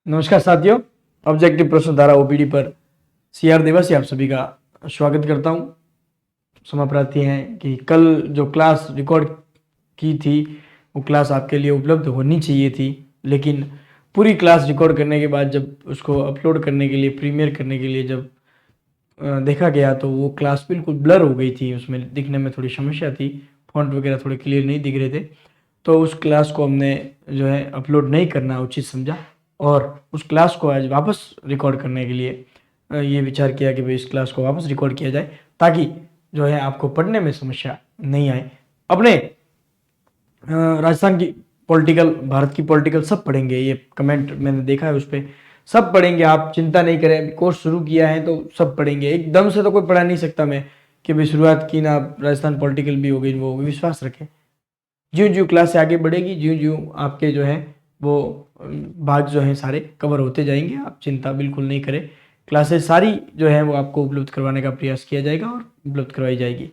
नमस्कार साथियों, ऑब्जेक्टिव प्रश्न धारा ओपीडी पर सीआर दिवस आप सभी का स्वागत करता हूं। क्षमा प्रार्थी हैं कि कल जो क्लास रिकॉर्ड की थी वो क्लास आपके लिए उपलब्ध होनी चाहिए थी, लेकिन पूरी क्लास रिकॉर्ड करने के बाद जब उसको अपलोड करने के लिए, प्रीमियर करने के लिए जब देखा गया तो वो क्लास बिल्कुल ब्लर हो गई थी। उसमें दिखने में थोड़ी समस्या थी, फॉन्ट वगैरह थोड़े क्लियर नहीं दिख रहे थे। तो उस क्लास को हमने जो है अपलोड नहीं करना उचित समझा और उस क्लास को आज वापस रिकॉर्ड करने के लिए ये विचार किया कि भाई इस क्लास को वापस रिकॉर्ड किया जाए ताकि जो है आपको पढ़ने में समस्या नहीं आए। अपने राजस्थान की पॉलिटिकल, भारत की पॉलिटिकल सब पढ़ेंगे, ये कमेंट मैंने देखा है उस पर, सब पढ़ेंगे, आप चिंता नहीं करें। कोर्स शुरू किया है तो सब पढ़ेंगे, एकदम से तो कोई पढ़ा नहीं सकता मैं कि भाई शुरुआत की ना राजस्थान पॉलिटिकल भी हो गई, वो विश्वास रखें। ज्यों ज्यों क्लास से आगे बढ़ेगी, ज्यों ज्यों आपके जो है वो भाग जो हैं सारे कवर होते जाएंगे, आप चिंता बिल्कुल नहीं करें। क्लासेस सारी जो है वो आपको उपलब्ध करवाने का प्रयास किया जाएगा और उपलब्ध करवाई जाएगी,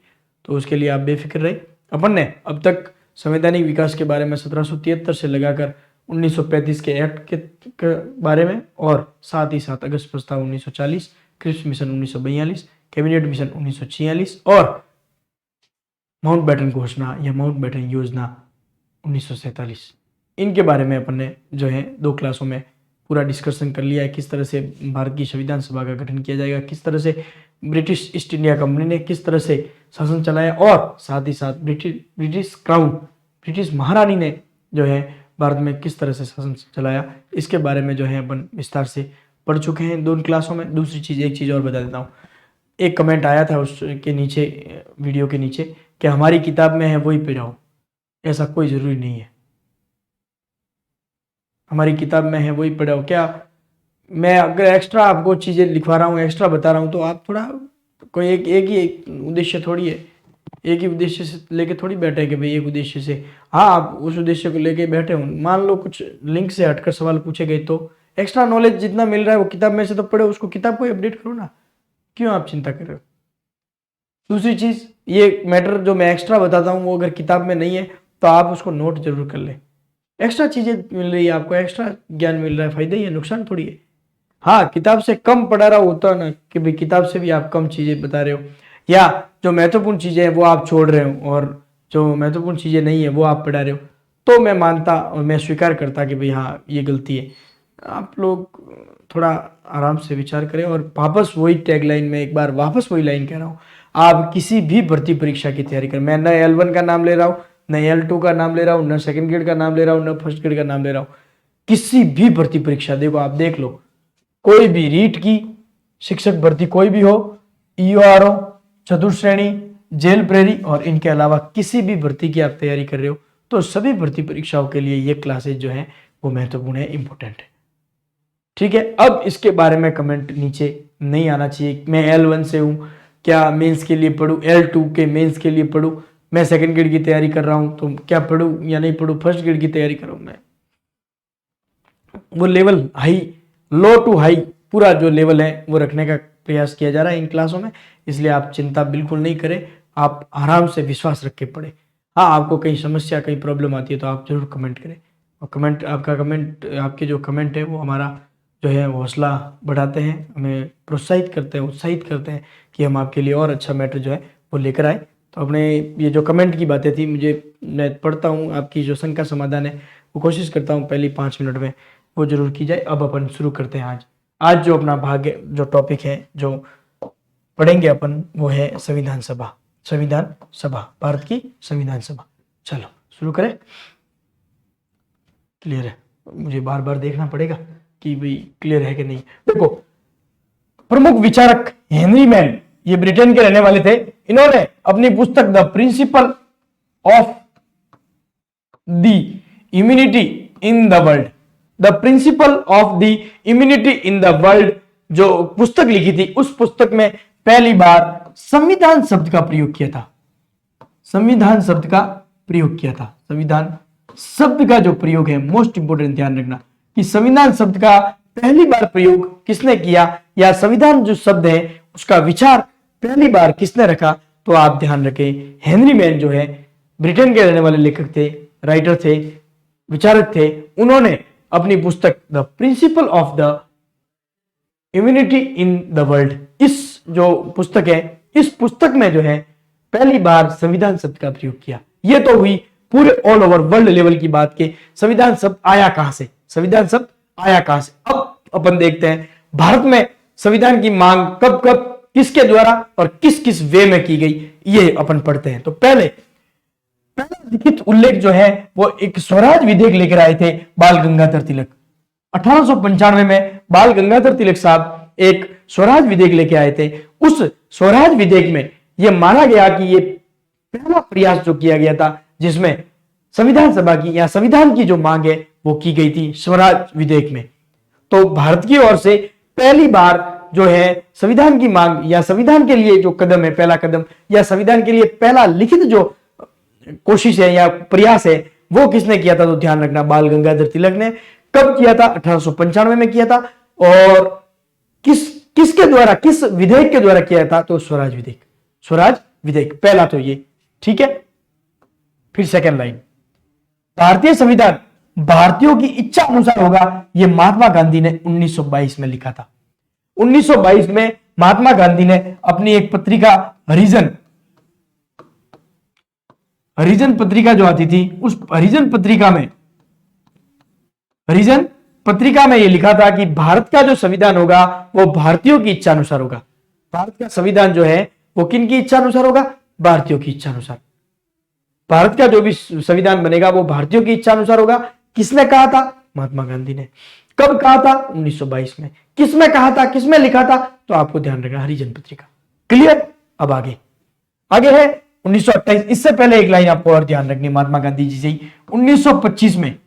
तो उसके लिए आप बेफिक्र रहे। अपन ने अब तक संवैधानिक विकास के बारे में 1773 से लगाकर 1935 के एक्ट के बारे में और साथ ही साथ अगस्त प्रस्ताव 1940, क्रिप्स मिशन 1942, कैबिनेट मिशन 1946 और माउंटबेटन घोषणा या माउंटबेटन योजना 1947, इनके बारे में अपन ने जो है 2 क्लासों में पूरा डिस्कशन कर लिया है। किस तरह से भारत की संविधान सभा का गठन किया जाएगा, किस तरह से ब्रिटिश ईस्ट इंडिया कंपनी ने किस तरह से शासन चलाया और साथ ही साथ ब्रिटिश क्राउन, ब्रिटिश महारानी ने जो है भारत में किस तरह से शासन चलाया, इसके बारे में जो है अपन विस्तार से पढ़ चुके हैं 2 क्लासों में। दूसरी चीज़, एक चीज़ और बता देता हूँ। एक कमेंट आया था उसके नीचे, वीडियो के नीचे, कि हमारी किताब में है वही पढ़ाओ। ऐसा कोई ज़रूरी नहीं है, हमारी किताब में है वही पढ़ाओ। क्या मैं अगर एक्स्ट्रा आपको चीज़ें लिखवा रहा हूँ, एक्स्ट्रा बता रहा हूँ, तो आप थोड़ा कोई एक ही उद्देश्य थोड़ी है, एक ही उद्देश्य से लेके थोड़ी बैठे कि भाई एक उद्देश्य से, हाँ आप उस उद्देश्य को लेके बैठे हो, मान लो कुछ लिंक से हटकर सवाल पूछे गए तो एक्स्ट्रा नॉलेज जितना मिल रहा है वो किताब में से तो पढ़ो, उसको किताब को अपडेट करो ना, क्यों आप चिंता कर रहे हो। दूसरी चीज़, ये मैटर जो मैं एक्स्ट्रा बताता हूँ वो अगर किताब में नहीं है तो आप उसको नोट जरूर कर लें। एक्स्ट्रा चीज़ें मिल रही है आपको, एक्स्ट्रा ज्ञान मिल रहा है, फायदा ही है, नुकसान थोड़ी है। हाँ, किताब से कम पढ़ा रहा होता है ना कि भाई किताब से भी आप कम चीज़ें बता रहे हो, या जो महत्वपूर्ण चीज़ें हैं वो आप छोड़ रहे हो और जो महत्वपूर्ण चीज़ें नहीं है वो आप पढ़ा रहे हो, तो मैं मानता और मैं स्वीकार करता कि भाई हाँ ये गलती है। आप लोग थोड़ा आराम से विचार करें और वापस वही टैगलाइन में एक बार वापस वही लाइन कह रहा हूँ, आप किसी भी भर्ती परीक्षा की तैयारी करें, मैं न L1 का नाम ले रहा हूँ, न L2 का नाम ले रहा हूँ, न सेकंड ग्रेड का नाम ले रहा हूँ, न फर्स्ट ग्रेड का नाम ले रहा हूँ, किसी भी भर्ती परीक्षा देखो, आप देख लो, कोई भी रीट की, शिक्षक भर्ती कोई भी हो, EOR हो, चतुर्श्रेणी, जेल प्रेरी और इनके अलावा किसी भी भर्ती की आप तैयारी कर रहे हो तो सभी भर्ती परीक्षाओं के लिए ये क्लासेज जो है वो महत्वपूर्ण है, इंपॉर्टेंट है। ठीक है, अब इसके बारे में कमेंट नीचे नहीं आना चाहिए। मैं L1 से हूँ, क्या मेंस के लिए पढूं, L2 के मेंस के लिए पढूं, मैं सेकंड ग्रेड की तैयारी कर रहा हूं तो क्या पढूं या नहीं पढूं, फर्स्ट ग्रेड की तैयारी कर रहा हूं मैं, वो level high, low to high पूरा जो लेवल है वो रखने का प्रयास किया जा रहा है इन क्लासों में, इसलिए आप चिंता बिल्कुल नहीं करें, आप आराम से विश्वास रख के पढ़ें। हाँ, आपको कहीं समस्या, कहीं प्रॉब्लम आती है तो आप जरूर कमेंट करें, और कमेंट, आपका कमेंट, आपके जो कमेंट है वो हमारा जो है हौसला बढ़ाते हैं, हमें प्रोत्साहित करते हैं, उत्साहित करते हैं कि हम आपके लिए और अच्छा मैटर जो है वो लेकर आए। तो अपने ये जो कमेंट की बातें थी, मैं पढ़ता हूँ, आपकी जो शंका समाधान है वो कोशिश करता हूँ पहली 5 मिनट में वो जरूर की जाए। अब अपन शुरू करते हैं आज जो अपना भाग, जो टॉपिक है जो पढ़ेंगे अपन वो है संविधान सभा, संविधान सभा, भारत की संविधान सभा। चलो शुरू करें। क्लियर है, मुझे बार बार देखना पड़ेगा कि भाई क्लियर है कि नहीं। देखो, प्रमुख विचारक हेनरी मैन, ये ब्रिटेन के रहने वाले थे, इन्होंने अपनी पुस्तक the principle of the immunity in the world, the principle of the immunity in the world जो पुस्तक लिखी थी, उस पुस्तक में पहली बार संविधान शब्द का प्रयोग किया था। संविधान शब्द का प्रयोग किया था। संविधान शब्द का जो प्रयोग है, मोस्ट इंपोर्टेंट ध्यान रखना कि संविधान शब्द का पहली बार प्रयोग किसने किया, या संविधान जो शब्द है उसका विचार पहली बार किसने रखा, तो आप ध्यान रखें, हेनरी मैन जो है ब्रिटेन के रहने वाले लेखक थे, राइटर थे, विचारक थे, उन्होंने अपनी पुस्तक the principle of the immunity in the world, इस जो पुस्तक है, इस पुस्तक में जो है पहली बार संविधान शब्द का प्रयोग किया। यह तो हुई पूरे ऑल ओवर वर्ल्ड लेवल की बात के संविधान शब्द आया कहां से, संविधान शब्द आया कहां से। अब अपन देखते हैं भारत में संविधान की मांग कब कब, किसके द्वारा और किस किस वे में की गई, ये अपन पढ़ते हैं। तो पहला लिखित उल्लेख जो है वो एक स्वराज विधेयक लेकर आए थे बाल गंगाधर तिलक। 1895 में बाल गंगाधर तिलक साहब एक स्वराज विधेयक लेके आए थे। उस स्वराज विधेयक में यह माना गया कि ये पहला प्रयास जो किया गया था जिसमें संविधान सभा की या संविधान की जो मांग है वो की गई थी स्वराज विधेयक में। तो भारत की ओर से पहली बार जो है संविधान की मांग या संविधान के लिए जो कदम है, पहला कदम या संविधान के लिए पहला लिखित जो कोशिश है या प्रयास है वो किसने किया था, तो ध्यान रखना बाल गंगाधर तिलक ने। कब किया था, 1895 में किया था। और किसके द्वारा, किस विधेयक के द्वारा किया था, तो स्वराज विधेयक, स्वराज विधेयक पहला तो ये, ठीक है। फिर सेकंड लाइन, भारतीय संविधान भारतीयों की इच्छा अनुसार होगा, यह महात्मा गांधी ने 1922 में लिखा था। 1922 में महात्मा गांधी ने अपनी एक पत्रिका हरिजन पत्रिका जो आती थी, उस हरिजन पत्रिका में यह लिखा था कि भारत का जो संविधान होगा वो भारतीयों की इच्छा अनुसार होगा। भारत का संविधान जो है वो किन की इच्छा अनुसार होगा, भारतीयों की इच्छा अनुसार। भारत का जो भी संविधान बनेगा वो भारतीयों की इच्छा अनुसार होगा। किसने कहा था, महात्मा गांधी ने। कब कहा था, 1922 में। किसमें कहा था, किसमें लिखा था, तो आपको ध्यान रखना हरिजन पत्रिका। क्लियर। अब आगे है 1928। इससे पहले एक लाइन आपको और ध्यान रखनी, महात्मा गांधी जी से ही 1925 में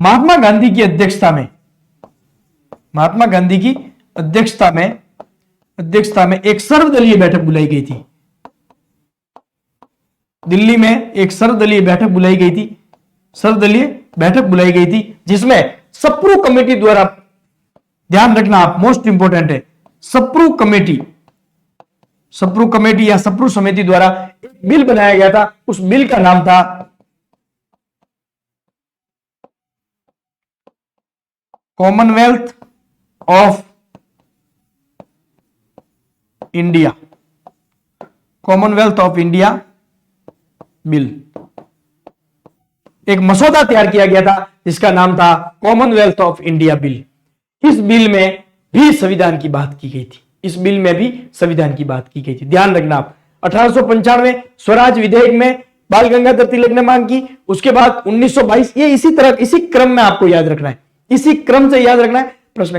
महात्मा गांधी की अध्यक्षता में एक सर्वदलीय बैठक बुलाई गई थी। दिल्ली में एक सर्वदलीय बैठक बुलाई गई थी जिसमें सप्रू कमेटी द्वारा, ध्यान रखना आप, मोस्ट इंपोर्टेंट है, सप्रू कमेटी या सप्रू समिति द्वारा एक बिल बनाया गया था। उस बिल का नाम था कॉमनवेल्थ ऑफ इंडिया बिल। एक मसौदा तैयार किया गया था जिसका नाम था कॉमनवेल्थ ऑफ इंडिया बिल। इस बिल में भी संविधान की बात की गई थी। ध्यान रखना आप, 1895 स्वराज विधेयक में बाल गंगाधर तिलक ने मांग की। उसके बाद 1922, ये इसी क्रम में आपको याद रखना है, इसी क्रम से याद रखना है। प्रश्न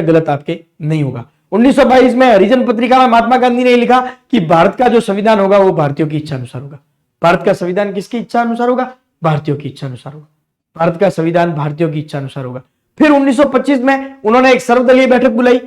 गलत आपके नहीं होगा। 1922 में हरिजन पत्रिका में महात्मा गांधी ने लिखा कि भारत का जो संविधान होगा वो भारतीयों की इच्छा अनुसार होगा। भारत का संविधान किसकी इच्छा अनुसार होगा, भारतीयों की इच्छा अनुसार होगा। भारत का संविधान भारतीयों की इच्छा अनुसार होगा। फिर 1925 में उन्होंने एक सर्वदलीय बैठक बुलाई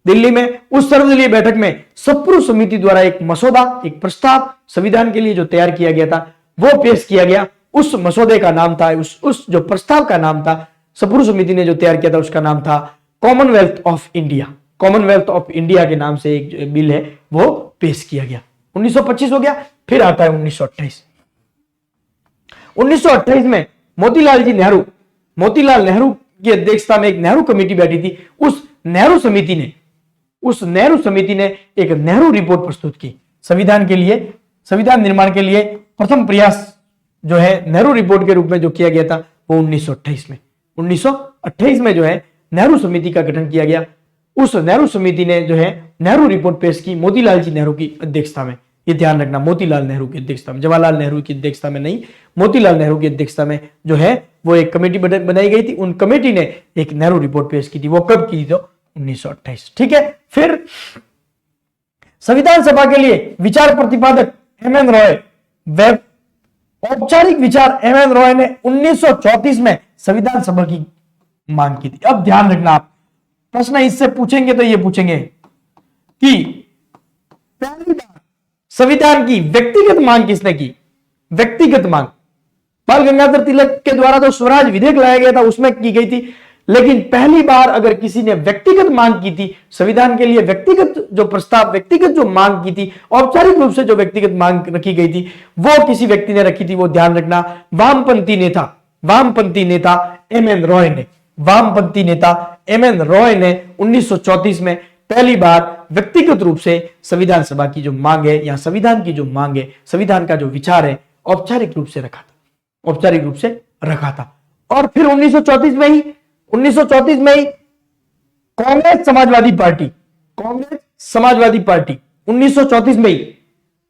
दिल्ली में। उस सर्वदलीय बैठक में सप्रू समिति द्वारा एक मसौदा, एक प्रस्ताव संविधान के लिए जो तैयार किया गया था वो पेश किया गया। उस मसौदे का नाम था, उस जो प्रस्ताव का नाम था, सप्रू समिति ने जो तैयार किया था उसका नाम था Commonwealth of India. Commonwealth of India के नाम से एक बिल है वो पेश किया गया। 1925 हो गया। फिर आता है 1928। 1928 में मोतीलाल नेहरू की अध्यक्षता में एक नेहरू कमेटी बैठी थी। उस नेहरू समिति ने एक नेहरू रिपोर्ट प्रस्तुत की संविधान निर्माण के लिए। प्रथम प्रयास जो है नेहरू रिपोर्ट के रूप में जो किया गया था वो 1928 में जो है नेहरू समिति का गठन किया गया। उस नेहरू समिति ने जो है नेहरू रिपोर्ट पेश की मोतीलाल जी नेहरू की अध्यक्षता में। ये ध्यान रखना, मोतीलाल नेहरू की अध्यक्षता में, जवाहरलाल नेहरू की अध्यक्षता में नहीं, मोतीलाल नेहरू की अध्यक्षता में जो है वो एक कमेटी बनाई गई थी। उन कमेटी ने एक नेहरू रिपोर्ट पेश की थी। वो कब की थी, तो 1928। ठीक है। फिर संविधान सभा के लिए विचार प्रतिपादक एमएन रॉय, औपचारिक विचार एमएन रॉय ने 1934 में संविधान सभा की मांग की थी। अब ध्यान रखना आप, प्रश्न इससे पूछेंगे तो ये पूछेंगे कि पहली बार संविधान की व्यक्तिगत मांग किसने की। व्यक्तिगत मांग बाल गंगाधर तिलक के द्वारा तो स्वराज विधेयक लाया गया था उसमें की गई थी। लेकिन पहली बार अगर किसी ने व्यक्तिगत मांग की थी संविधान के लिए, व्यक्तिगत जो प्रस्ताव, व्यक्तिगत जो मांग की थी, औपचारिक रूप से जो व्यक्तिगत मांग रखी गई थी, वो किसी व्यक्ति ने रखी थी, वो ध्यान रखना, वामपंथी नेता एम एन रॉय ने, वामपंथी नेता एम एन रॉय ने 1934 में पहली बार व्यक्तिगत रूप से संविधान सभा की जो मांग है या संविधान की जो मांग है, संविधान का जो विचार है, औपचारिक रूप से रखा था। और फिर 1934 में ही कांग्रेस समाजवादी पार्टी 1934 में ही,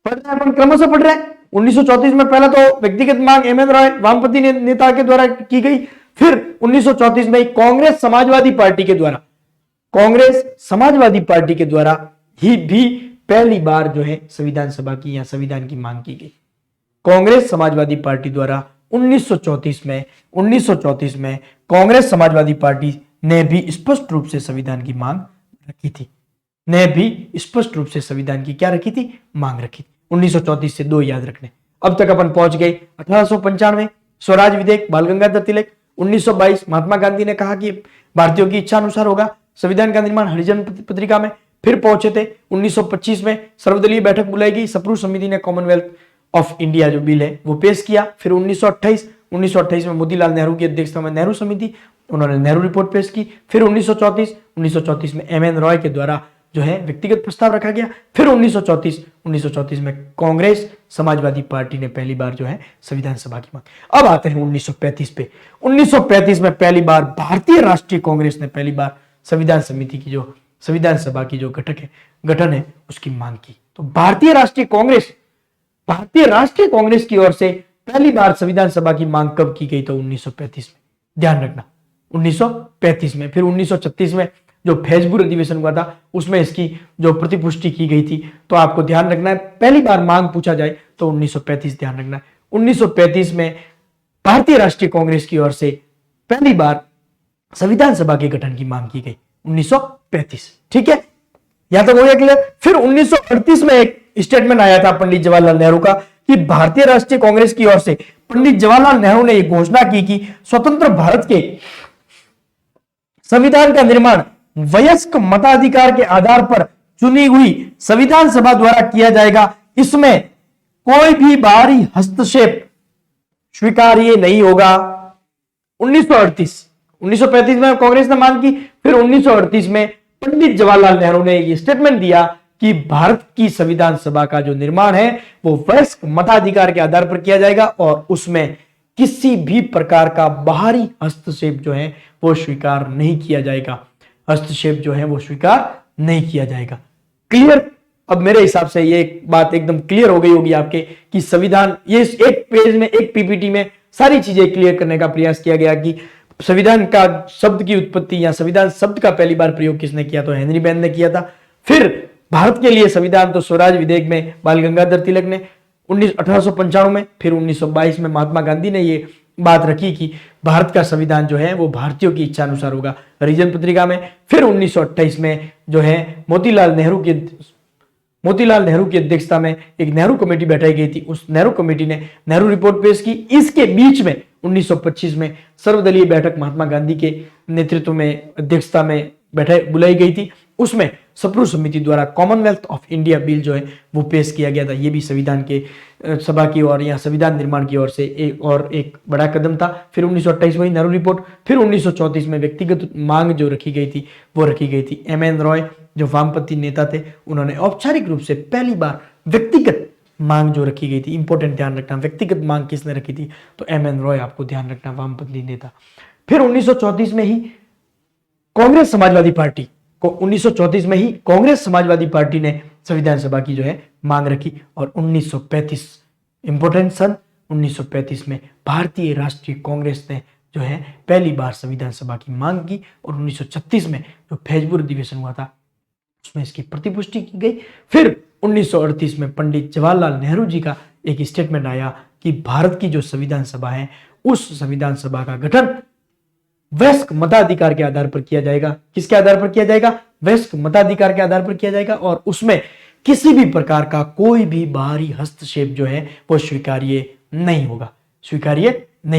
पढ़ रहे हैं अपन, क्रमशः पढ़ रहे हैं। 1934 में पहला तो व्यक्तिगत मांग एम एन रॉय वामपंथी नेता के द्वारा की गई, फिर 1934 में ही कांग्रेस समाजवादी पार्टी के द्वारा ही भी पहली बार जो है संविधान सभा की या संविधान की मांग की गई। कांग्रेस समाजवादी पार्टी द्वारा 1934 में कांग्रेस समाजवादी पार्टी ने भी स्पष्ट रूप से संविधान की मांग रखी थी, मांग रखी थी। 1934 से 2 याद रखने। अब तक अपन पहुंच गए 1895 स्वराज विधेयक, बाल गंगाधर तिलक। 1922 महात्मा गांधी ने कहा कि भारतीयों की इच्छा अनुसार होगा संविधान का निर्माण, हरिजन पत्रिका में। फिर पहुंचे थे 1925 में सर्वदलीय बैठक बुलाई गई, सप्रू समिति ने कॉमनवेल्थ ऑफ इंडिया जो बिल है वो पेश किया। फिर 1928 में मोतीलाल नेहरू की अध्यक्षता में नेहरू समिति, उन्होंने नेहरू रिपोर्ट पेश की। फिर 1934 में एम एन रॉय के द्वारा जो है व्यक्तिगत प्रस्ताव रखा गया। फिर 1934 में कांग्रेस समाजवादी पार्टी ने पहली बार जो है संविधान सभा की मांग। अब आते हैं 1935 पे। 1935 में पहली बार भारतीय राष्ट्रीय कांग्रेस ने पहली बार संविधान सभा की जो गठन है उसकी मांग की। तो भारतीय राष्ट्रीय कांग्रेस की ओर से पहली बार संविधान सभा की मांग कब की गई? तो 1935 में, ध्यान रखना 1935 में। फिर 1936 में जो फैजपुर अधिवेशन हुआ था उसमें इसकी जो प्रतिपुष्टि की गई थी। तो आपको ध्यान रखना है, पहली बार मांग पूछा जाए तो 1935 ध्यान रखना है। 1935 में भारतीय राष्ट्रीय कांग्रेस की ओर से पहली बार संविधान सभा के गठन की मांग की गई 1935। ठीक है, यहां तक हो गया क्लियर। फिर 1938 में एक स्टेटमेंट आया था पंडित जवाहरलाल नेहरू का कि भारतीय राष्ट्रीय कांग्रेस की ओर से पंडित जवाहरलाल नेहरू ने यह घोषणा की कि स्वतंत्र भारत के संविधान का निर्माण वयस्क मताधिकार के आधार पर चुनी हुई संविधान सभा द्वारा किया जाएगा, इसमें कोई भी बाहरी हस्तक्षेप स्वीकार्य नहीं होगा। 1935 में कांग्रेस ने मांग की। फिर 1938 में पंडित जवाहरलाल नेहरू ने यह स्टेटमेंट दिया कि भारत की संविधान सभा का जो निर्माण है वो वयस्क मताधिकार के आधार पर किया जाएगा और उसमें किसी भी प्रकार का बाहरी हस्तक्षेप जो है वो स्वीकार नहीं किया जाएगा। क्लियर? अब मेरे हिसाब से ये बात एकदम क्लियर हो गई होगी आपके कि संविधान, ये एक पेज में, एक पीपीटी में सारी चीजें क्लियर करने का प्रयास किया गया कि संविधान का शब्द की उत्पत्ति या संविधान शब्द का पहली बार प्रयोग किसने किया? तो हेनरी बेन ने किया था। फिर भारत के लिए संविधान तो स्वराज विधेयक में बाल गंगाधर तिलक ने 1895 में। फिर 1922 में महात्मा गांधी ने ये बात रखी कि भारत का संविधान जो है वो भारतीयों की इच्छा अनुसार होगा, हरिजन पत्रिका में। फिर 1928 में जो है मोतीलाल नेहरू की अध्यक्षता में एक नेहरू कमेटी बैठाई गई थी, उस नेहरू कमेटी ने नेहरू रिपोर्ट पेश की। इसके बीच में 1925 में सर्वदलीय बैठक महात्मा गांधी के नेतृत्व में, अध्यक्षता में बुलाई गई थी, उसमें सप्रू समिति द्वारा कॉमनवेल्थ ऑफ इंडिया बिल जो है वो पेश किया गया था। ये भी संविधान के सभा की ओर या संविधान निर्माण की ओर से एक बड़ा कदम था। फिर 1928 वही नेहरू रिपोर्ट। फिर 1934 में व्यक्तिगत मांग जो रखी गई थी वो रखी गई थी एम एन रॉय जो वामपंथी नेता थे, उन्होंने औपचारिक रूप से पहली बार व्यक्तिगत मांग जो रखी गई थी, इंपॉर्टेंट ध्यान रखना, व्यक्तिगत मांग किसने रखी थी? तो एम एन रॉय, आपको ध्यान रखना, वामपंथी नेता। फिर 1934 में ही कांग्रेस समाजवादी पार्टी ने संविधान सभा की जो है मांग रखी। और 1935 इंपॉर्टेंट सन, 1935 में भारतीय राष्ट्रीय कांग्रेस ने जो है पहली बार संविधान सभा की मांग की। और 1936 में जो फैजपुर अधिवेशन हुआ था उसमें इसकी प्रतिपुष्टि की गई। फिर 1938 में पंडित जवाहरलाल नेहरू जी का एक स्टेटमेंट आया कि भारत की जो संविधान सभा है उस संविधान सभा का गठन वयस्क मताधिकार के आधार पर किया जाएगा। किसके आधार पर किया जाएगा? वयस्क मताधिकार के आधार पर किया जाएगा और उसमें किसी भी प्रकार का कोई भी बाहरी हस्तक्षेप जो है वो स्वीकार्य नहीं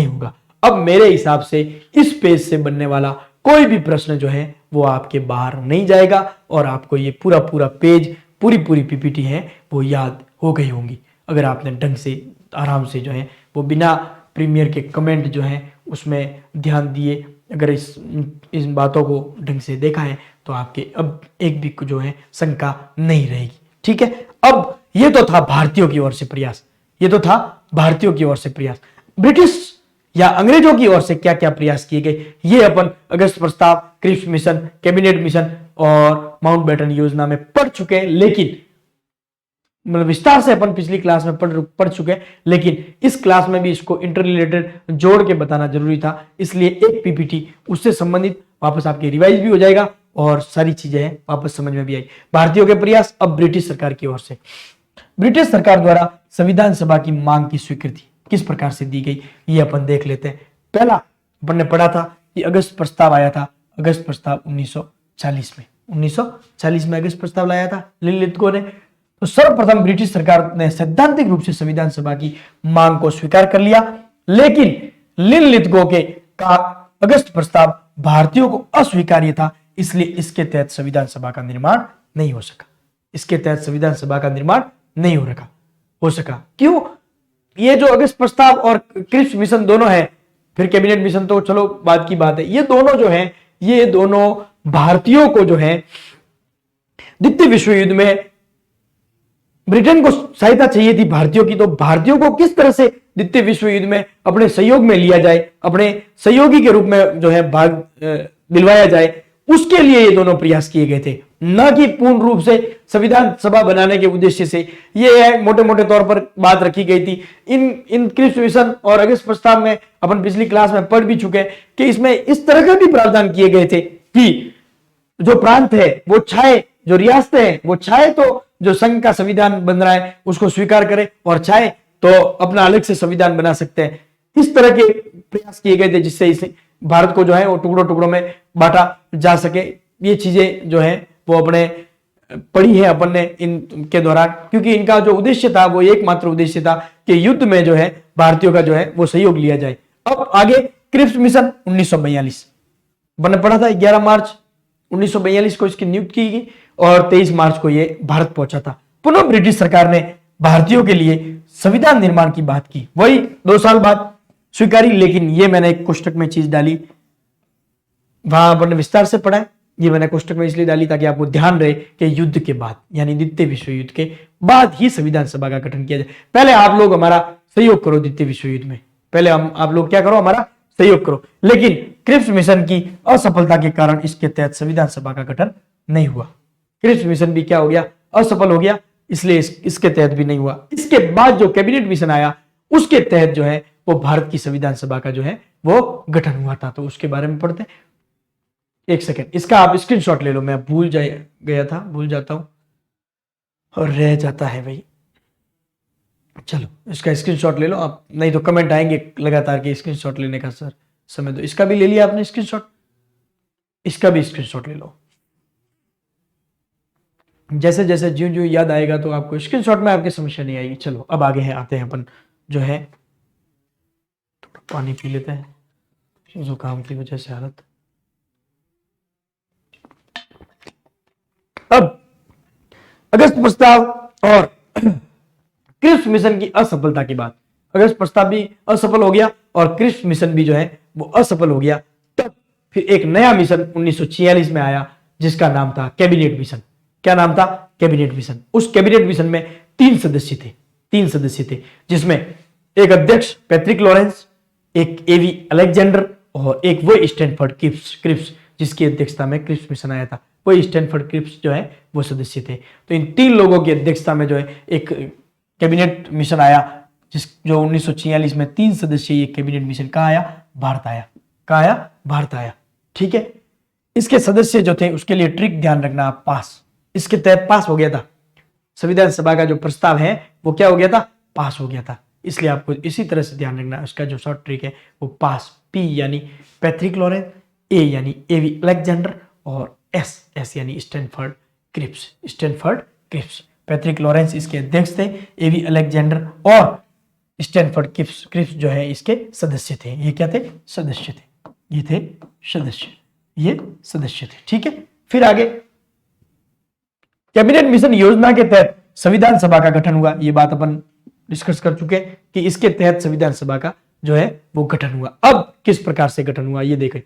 होगा। अब मेरे हिसाब से इस पेज से बनने वाला कोई भी प्रश्न जो है वो आपके बाहर नहीं जाएगा और आपको ये पूरा पूरा पेज, पूरी पूरी पीपीटी है वो याद हो गई होंगी अगर आपने ढंग से आराम से जो है वो बिना प्रीमियर के कमेंट जो है उसमें ध्यान दिए, अगर इस बातों को ढंग से देखा है तो आपके अब एक भी जो है शंका नहीं रहेगी। ठीक है, अब ये तो था भारतीयों की ओर से प्रयास, ये तो था भारतीयों की ओर से प्रयास। ब्रिटिश या अंग्रेजों की ओर से क्या क्या प्रयास किए गए ये अपन अगस्त प्रस्ताव, क्रिप्स मिशन, कैबिनेट मिशन और माउंटबेटन योजना में पढ़ चुके हैं, लेकिन मतलब विस्तार से अपन पिछली क्लास में पढ़ चुके हैं, लेकिन इस क्लास में भी इसको इंटर रिलेटेड जोड़ के बताना जरूरी था, इसलिए एक पीपीटी उससे संबंधित वापस आपके रिवाइज भी हो जाएगा और सारी चीजें हैं वापस समझ में भी आई। भारतीयों के प्रयास अब ब्रिटिश सरकार की ओर से। ब्रिटिश सरकार द्वारा संविधान सभा की मांग की स्वीकृति किस प्रकार से दी गई ये अपन देख लेते हैं। पहला अपन ने पढ़ा था कि अगस्त प्रस्ताव आया था, अगस्त प्रस्ताव 1940 में, 1940 में अगस्त प्रस्ताव लाया था लिनलिथगो ने। तो सर्वप्रथम ब्रिटिश सरकार ने सैद्धांतिक रूप से संविधान सभा की मांग को स्वीकार कर लिया, लेकिन लिनलिथगो के का अगस्त प्रस्ताव भारतीयों को अस्वीकार्य था, इसलिए इसके तहत संविधान सभा का निर्माण नहीं हो सका। इसके तहत संविधान सभा का निर्माण नहीं हो सका। क्यों? ये जो अगस्त प्रस्ताव और क्रिप्स मिशन दोनों है, फिर कैबिनेट मिशन तो चलो बाद की बात है, ये दोनों जो है ये दोनों भारतीयों को जो है द्वितीय विश्व युद्ध में ब्रिटेन को सहायता चाहिए थी भारतीयों की, तो भारतीयों को किस तरह से द्वितीय विश्व युद्ध में अपने सहयोग में लिया जाए, अपने सहयोगी के रूप में जो है भाग दिलवाया जाए, उसके लिए ये दोनों प्रयास किए गए थे, न कि पूर्ण रूप से संविधान सभा बनाने के उद्देश्य से। ये मोटे मोटे तौर पर बात रखी गई थी। इन क्रिप्स मिशन और अगस्त प्रस्ताव में अपन पिछली क्लास में पढ़ भी चुके हैं कि इसमें इस तरह के भी प्रावधान किए गए थे कि जो प्रांत है वो चाहे, जो रियासतें हैं वो चाहे तो जो संघ का संविधान बन रहा है उसको स्वीकार करे और चाहे तो अपना अलग से संविधान बना सकते हैं। इस तरह के प्रयास किए गए थे जिससे इसे भारत को जो है वो टुकड़ों टुकड़ों में बांटा जा सके। ये चीजें जो है वो अपने पढ़ी है अपन ने इनके दौरान, क्योंकि इनका जो उद्देश्य था वो एकमात्र उद्देश्य था कि युद्ध में जो है भारतीयों का जो है वो सहयोग लिया जाए। अब आगे क्रिप्स मिशन 1942 मैंने पढ़ा था 11 मार्च 1942 को इसकी नियुक्ति की गई और 23 मार्च को ये भारत पहुंचा था। पुनः ब्रिटिश सरकार ने भारतीयों के लिए संविधान निर्माण की बात की, वही 2 साल बाद स्वीकारी, लेकिन ये मैंने एक कोष्टक में चीज डाली, वहां अपन ने विस्तार से पढ़ा है। ये मैंने कोष्टक में इसलिए डाली ताकि आपको ध्यान रहे कि युद्ध के बाद यानी द्वितीय विश्व युद्ध के बाद ही संविधान सभा का गठन किया जाए। पहले आप लोग हमारा सहयोग करो द्वितीय विश्व युद्ध में, पहले आप लोग क्या करो, हमारा सहयोग करो। लेकिन क्रिप्स मिशन की असफलता के कारण इसके तहत संविधान सभा का गठन नहीं हुआ। क्रिप्स मिशन भी क्या हो गया, असफल हो गया, इसलिए इसके तहत भी नहीं हुआ। इसके बाद जो कैबिनेट मिशन आया उसके तहत जो है वो भारत की संविधान सभा का जो है वो गठन हुआ था। तो उसके बारे में पढ़ते हैं। एक सेकेंड, इसका आप स्क्रीनशॉट ले लो, मैं भूल जाता हूं और रह जाता है भाई। चलो इसका स्क्रीनशॉट ले लो आप, नहीं तो कमेंट आएंगे लगातार के स्क्रीनशॉट लेने का सर समय दो। इसका भी ले लिया आपने स्क्रीनशॉट, इसका भी स्क्रीनशॉट ले लो। जैसे जैसे ज्यों ज्यों याद आएगा तो आपको स्क्रीनशॉट में आपकी समस्या नहीं आएगी। चलो अब आगे है आते हैं अपन जो है, थोड़ा पानी पी लेते हैं, जुकाम की वजह से हालत। अब अगस्त प्रस्ताव और क्रिप्स मिशन की असफलता के बाद, अगस्त प्रस्ताव भी असफल हो गया और क्रिप्स मिशन भी जो है वो असफल हो गया। तब फिर एक नया मिशन 1946 में आया जिसका नाम था कैबिनेट मिशन। क्या नाम था? Cabinet mission. उस कैबिनेट मिशन में 3 सदस्य थे जिसमें एक अध्यक्ष पैट्रिक लॉरेंस, एक एवी अलेक्जेंडर और एक वो स्टैनफोर्ड क्रिप्स जिसकी अध्यक्षता में क्रिप्स मिशन आया था। वो स्टैनफोर्ड क्रिप्स जो है वो सदस्य थे। तो इन 3 लोगों की अध्यक्षता में जो है एक कैबिनेट मिशन आया, जो 1946 में 3 सदस्यीय कैबिनेट मिशन कहाँ आया? भारत आया। ठीक है, इसके सदस्य जो थे उसके लिए ट्रिक ध्यान रखना आप, पास, इसके तहत पास हो गया था संविधान सभा का जो प्रस्ताव है वो क्या हो गया था? पास हो गया था। इसलिए आपको इसी तरह से ध्यान रखना, उसका जो शॉर्ट ट्रिक है वो पास, पी यानी पैट्रिक लॉरेंस, ए यानी एवी अलेक्जेंडर और एस यानी स्टैनफोर्ड क्रिप्स। पैट्रिक लॉरेंस इसके अध्यक्ष थे, एवी अलेक्जेंडर और स्टैनफोर्ड क्रिप्स जो है इसके सदस्य थे। ये क्या थे? सदस्य थे। ये थे सदस्य। ये सदस्य थे। ठीक है, फिर आगे कैबिनेट मिशन योजना के तहत संविधान सभा का गठन हुआ। ये बात अपन डिस्कस कर चुके हैं कि इसके तहत संविधान सभा का जो है वो गठन हुआ। अब किस प्रकार से गठन हुआ ये देखें।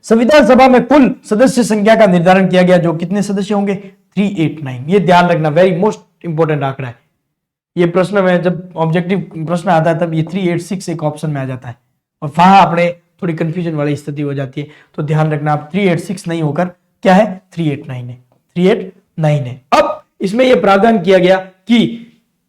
संविधान सभा में कुल सदस्य संख्या का निर्धारण किया गया, जो कितने सदस्य होंगे 389। ये ध्यान रखना, वेरी मोस्ट इंपोर्टेंट आंकड़ा है। ये प्रश्न में जब ऑब्जेक्टिव प्रश्न आता है तब ये 386 एक ऑप्शन में आ जाता है और वहां अपने थोड़ी कंफ्यूजन वाली स्थिति हो जाती है, तो ध्यान रखना आप 386 नहीं होकर क्या है 389 है, 389 है। अब इसमें यह प्रावधान किया गया कि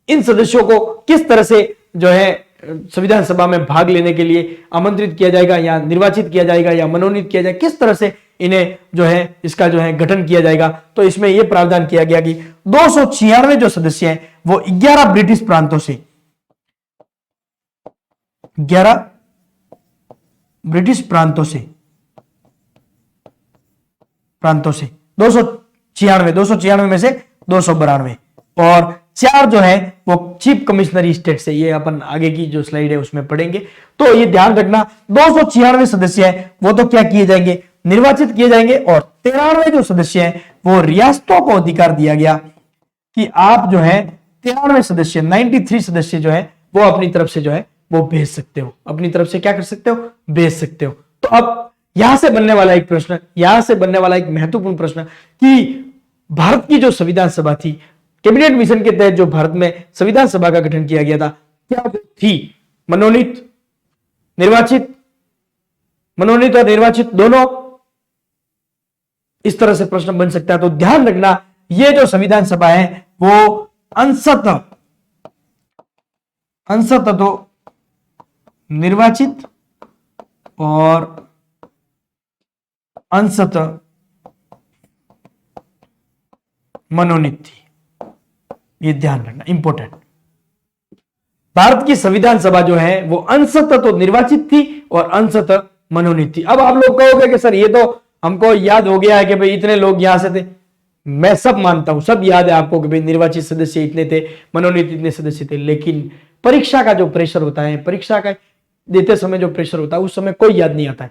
इन सदस्यों को किस तरह से जो है संविधान सभा में भाग लेने के लिए आमंत्रित किया जाएगा या निर्वाचित किया जाएगा या मनोनीत किया जाएगा, किस तरह से इन्हें जो है इसका जो है गठन किया जाएगा। तो इसमें यह प्रावधान किया गया कि 296 जो सदस्य हैं वो 11 ब्रिटिश प्रांतों से, 11 ब्रिटिश प्रांतों से 296 में से 292 और 4 जो है वो चीफ कमिश्नरी स्टेट से। ये अपन आगे की जो स्लाइड है उसमें पढ़ेंगे। तो ये ध्यान रखना 296 सदस्य हैं वो तो क्या किए जाएंगे, निर्वाचित किए जाएंगे, और 93 जो सदस्य हैं वो रियासतों को अधिकार दिया गया कि आप जो है 93 सदस्य 93 सदस्य जो है वो अपनी तरफ से जो है वो भेज सकते हो, अपनी तरफ से क्या कर सकते हो, भेज सकते हो। तो अब यहां से बनने वाला एक प्रश्न, यहां से बनने वाला एक महत्वपूर्ण प्रश्न कि भारत की जो संविधान सभा थी, कैबिनेट मिशन के तहत जो भारत में संविधान सभा का गठन किया गया था, क्या थी मनोनीत, निर्वाचित, मनोनीत और निर्वाचित दोनों? इस तरह से प्रश्न बन सकता है। तो ध्यान रखना ये जो संविधान सभा है वो अंशतः तो निर्वाचित और अंशतः मनोनीत थी। ये ध्यान रखना, इंपॉर्टेंट। भारत की संविधान सभा जो है वो अंशतः तो निर्वाचित थी और अंशतः मनोनीत थी। अब आप लोग कहोगे कि सर ये तो हमको याद हो गया है कि भाई इतने लोग यहां से थे। मैं सब मानता हूं, सब याद है आपको कि भाई निर्वाचित सदस्य इतने थे, मनोनीत इतने सदस्य थे, लेकिन परीक्षा का जो प्रेशर होता है, परीक्षा का देते समय जो प्रेशर होता है उस समय कोई याद नहीं आता है।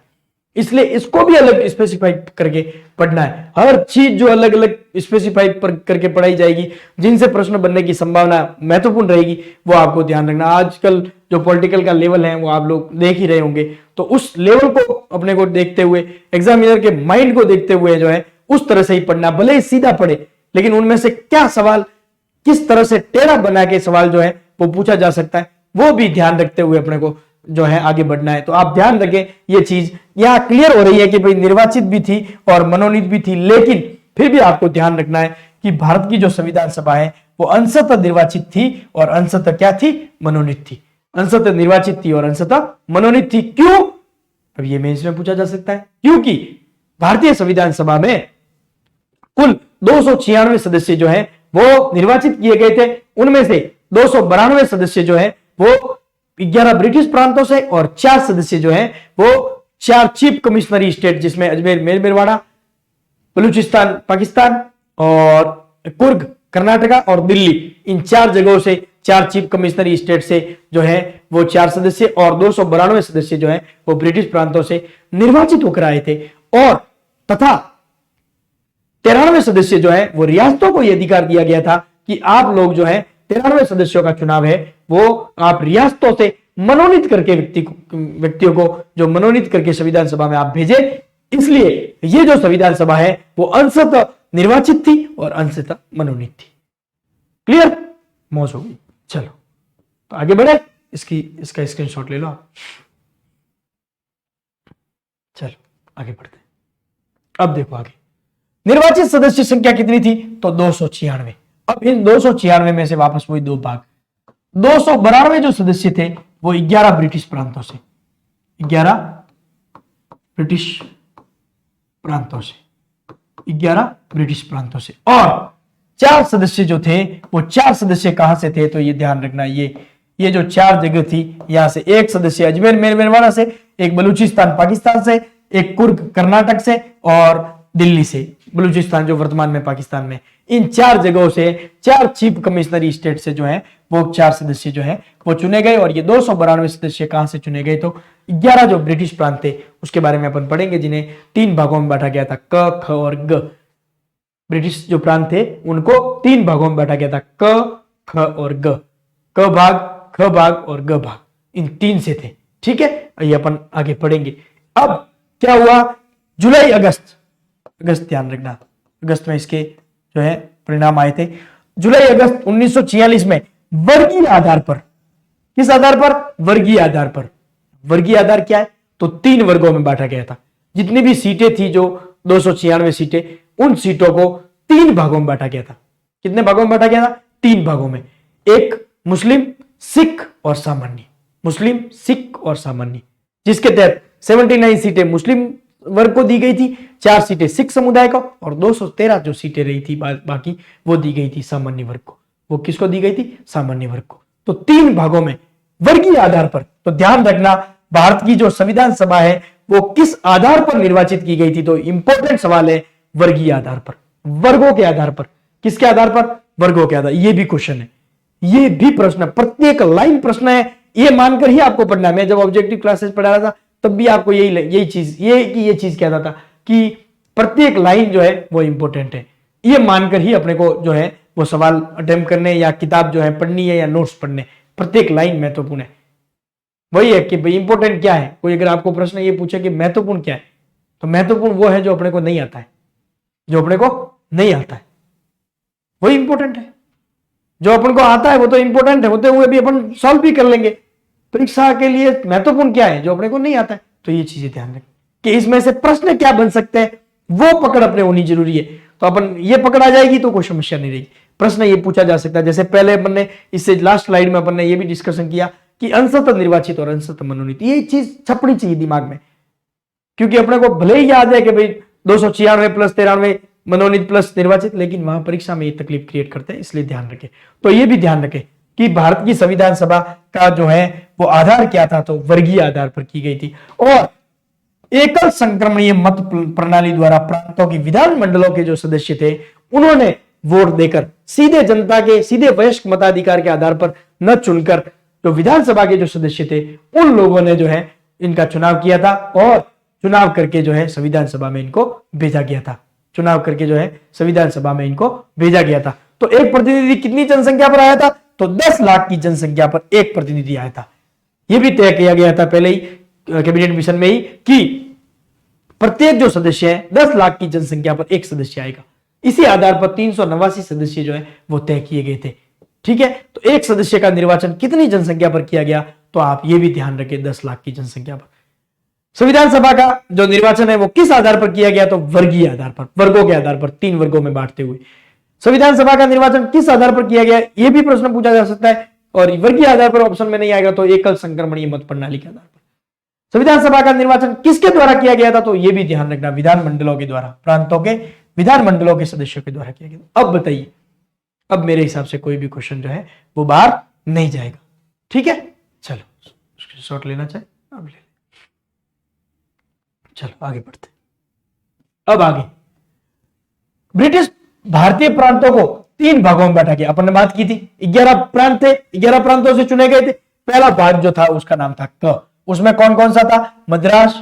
इसलिए इसको भी अलग स्पेसिफाई करके पढ़ना है। हर चीज जो अलग अलग स्पेसिफाई करके पढ़ाई जाएगी, जिनसे प्रश्न बनने की संभावना महत्वपूर्ण रहेगी, वो आपको ध्यान रखना। आजकल जो पॉलिटिकल का लेवल है वो आप लोग देख ही रहे होंगे, तो उस लेवल को अपने को देखते हुए, एग्जामिनर के माइंड को देखते हुए जो है उस तरह से ही पढ़ना। भले ही सीधा पढ़े, लेकिन उनमें से क्या सवाल, किस तरह से टेढ़ा बना के सवाल जो है वो पूछा जा सकता है, वो भी ध्यान रखते हुए अपने को जो है आगे बढ़ना है। तो आप ध्यान रखें, ये चीज यहां क्लियर हो रही है कि भाई निर्वाचित भी थी और मनोनीत भी थी, लेकिन फिर भी आपको ध्यान रखना है कि भारत की जो संविधान सभा है वो अंशतः निर्वाचित थी और अंशतः क्या थी, मनोनीत थी। अंशतः निर्वाचित थी और अंशतः मनोनीत थी। क्यों? अब ये मेंस में पूछा जा सकता है। क्योंकि भारतीय संविधान सभा में कुल 296 सदस्य जो है वो निर्वाचित किए गए थे। उनमें से 292 सदस्य जो है वो 11 ब्रिटिश प्रांतों से और 4 सदस्य जो हैं वो 4 चीफ कमिश्नरी स्टेट, जिसमें अजमेर मेरवाड़ा, बलूचिस्तान पाकिस्तान और कुर्ग कर्नाटका और दिल्ली, इन 4 जगहों से 4 चीफ कमिश्नरी स्टेट से जो है वो 4 सदस्य और 292 सदस्य जो है वो ब्रिटिश प्रांतों से निर्वाचित होकर आए थे। और तथा 93 सदस्य जो है वो रियासतों को यह अधिकार दिया गया था कि आप लोग जो है 93 सदस्यों का चुनाव है वो आप रियासतों से मनोनीत करके व्यक्तियों को जो मनोनीत करके संविधान सभा में आप भेजे। इसलिए ये जो संविधान सभा है वो अंशतः निर्वाचित थी और अंशतः मनोनीत थी। क्लियर? मौज होगी। चलो तो आगे बढ़े, इसका स्क्रीनशॉट ले लो आप। चलो आगे बढ़ते हैं। अब देखो आगे निर्वाचित सदस्य संख्या कितनी थी, तो 296। अब इन 296 में से वापस वही दो भाग, 292 जो सदस्य थे वो 11 ब्रिटिश प्रांतों से, 11 ब्रिटिश प्रांतों से, 11 ब्रिटिश प्रांतों से, और 4 सदस्य जो थे वो 4 सदस्य कहां से थे, तो ये ध्यान रखना, ये जो 4 जगह थी, यहां से एक सदस्य अजमेर मेरवाड़ा से, एक बलूचिस्तान पाकिस्तान से, एक कुर्ग कर्नाटक से और दिल्ली से, बलूचिस्तान जो वर्तमान में पाकिस्तान में, इन 4 जगहों से 4 चीफ कमिश्नरी स्टेट से जो है वो 4 सदस्य जो है वो चुने गए। और ये 292 सदस्य कहां से चुने गए, तो 11 जो ब्रिटिश प्रांत थे उसके बारे में अपन पढ़ेंगे, जिन्हें 3 भागों में बांटा गया था, क, ख और ग। ब्रिटिश जो प्रांत थे उनको 3 भागों में बांटा गया था, क, ख और ग। क भाग, ख भाग और ग भाग, इन 3 से थे। ठीक है, ये अपन आगे पढ़ेंगे। अब क्या हुआ, जुलाई अगस्त ध्यान रखना, अगस्त में इसके जो है परिणाम आए थे। जुलाई अगस्त 1946 में वर्गीय आधार पर, किस आधार पर, वर्गीय आधार पर। वर्गीय आधार क्या है, तो 3 वर्गों में बांटा गया था। जितनी भी सीटें थी, जो 296 सीटें, उन सीटों को 3 भागों में बांटा गया था। कितने भागों में बांटा गया था, 3 भागों में। एक मुस्लिम, सिख और सामान्य, मुस्लिम, सिख और सामान्य, जिसके तहत 79 सीटें मुस्लिम वर्ग को दी गई थी, 4 सीटें सिख समुदाय को, और 213 जो सीटें रही थी बाकी वो दी गई थी सामान्य वर्ग को। वो किसको दी गई थी, सामान्य वर्ग को। तो 3 भागों में वर्गीय आधार पर। तो ध्यान रखना, भारत की जो संविधान सभा है वो किस आधार पर निर्वाचित की गई थी, तो इंपॉर्टेंट सवाल है, वर्गीय आधार पर, वर्गों के आधार पर। किसके आधार पर, वर्गों के आधार। ये भी क्वेश्चन है, ये भी प्रश्न, प्रत्येक लाइन प्रश्न है, ये मानकर ही आपको पढ़ना है। मैं जब ऑब्जेक्टिव क्लासेस पढ़ा रहा था तब भी आपको यही चीज कहता था कि प्रत्येक लाइन जो है वो इंपॉर्टेंट है, ये मानकर ही अपने को जो है वो सवाल अटेम्प्ट करने, या किताब जो है पढ़नी है, या नोट्स पढ़ने, प्रत्येक लाइन महत्वपूर्ण है। वही है कि भाई इंपॉर्टेंट क्या है। कोई अगर आपको प्रश्न ये पूछे कि महत्वपूर्ण क्या है, तो महत्वपूर्ण वो है जो अपने को नहीं आता है, जो अपने को नहीं आता है वही इंपॉर्टेंट है। जो अपन को आता है वो तो इंपॉर्टेंट है, होते हुए भी अपन सॉल्व भी कर लेंगे। परीक्षा के लिए महत्वपूर्ण क्या है, जो अपने को नहीं आता है। तो ये चीजें ध्यान रखें कि इसमें से प्रश्न क्या बन सकते हैं, वो पकड़ अपने होनी जरूरी है। तो अपन ये पकड़ आ जाएगी तो कोई समस्या नहीं रहेगी। प्रश्न ये पूछा जा सकता है, जैसे पहले अपन ने इससे लास्ट स्लाइड में अपन ने ये भी डिस्कशन किया कि अंशतः निर्वाचित और अंशतः मनोनीत, ये चीज छपनी चाहिए दिमाग में, क्योंकि अपने को भले ही याद है कि भाई 296 प्लस 93 मनोनीत प्लस निर्वाचित, लेकिन वहां परीक्षा में ये तकलीफ क्रिएट करते हैं, इसलिए ध्यान रखें। तो ये भी ध्यान रखें कि भारत की संविधान सभा का जो है वो आधार क्या था, तो वर्गीय आधार पर की गई थी। और एकल संक्रमणीय मत प्रणाली द्वारा प्रांतों की विधानमंडलों के जो सदस्य थे उन्होंने वोट देकर सीधे जनता के, सीधे वयस्क मताधिकार के आधार पर न चुनकर जो विधानसभा के जो सदस्य थे उन लोगों ने जो है इनका चुनाव किया था, और चुनाव करके जो है संविधान सभा में इनको भेजा गया था। चुनाव करके जो है संविधान सभा में इनको भेजा गया था। तो एक प्रतिनिधि कितनी जनसंख्या पर आया था, तो 10 लाख की जनसंख्या पर एक प्रतिनिधि आया था। यह भी तय किया गया था पहले ही कैबिनेट मिशन में ही कि प्रत्येक जो सदस्य है 10 लाख की जनसंख्या पर एक सदस्य आएगा। इसी आधार पर 389 सदस्य जो है वो तय किए गए थे। ठीक है, तो एक सदस्य का निर्वाचन कितनी जनसंख्या पर किया गया, तो आप ये भी ध्यान रखें 10 लाख की जनसंख्या पर। संविधान सभा का जो निर्वाचन है वो किस आधार पर किया गया, तो वर्गीय आधार पर, वर्गों के आधार पर, 3 वर्गों में बांटते हुए। संविधान सभा का निर्वाचन किस आधार पर किया गया, यह भी प्रश्न पूछा जा सकता है, और वर्गीय आधार पर ऑप्शन में नहीं आएगा तो एकल संक्रमणीय मत प्रणाली के आधार पर। संविधान सभा का निर्वाचन किसके द्वारा किया गया था, तो यह भी ध्यान रखना, विधानमंडलों के द्वारा, प्रांतों के विधानमंडलों के सदस्यों के द्वारा किया गया। अब बताइए, अब मेरे हिसाब से कोई भी क्वेश्चन जो है वो बाहर नहीं जाएगा। ठीक है, चलो शॉट लेना चाहे अब ले, चलो आगे बढ़ते। अब आगे ब्रिटिश भारतीय प्रांतों को 3 भागों में बांटा गया। अपन ने बात की थी 11 प्रांत थे, 11 प्रांतों से चुने गए थे। पहला भाग जो था उसका नाम था क। उसमें कौन कौन सा था, मद्रास,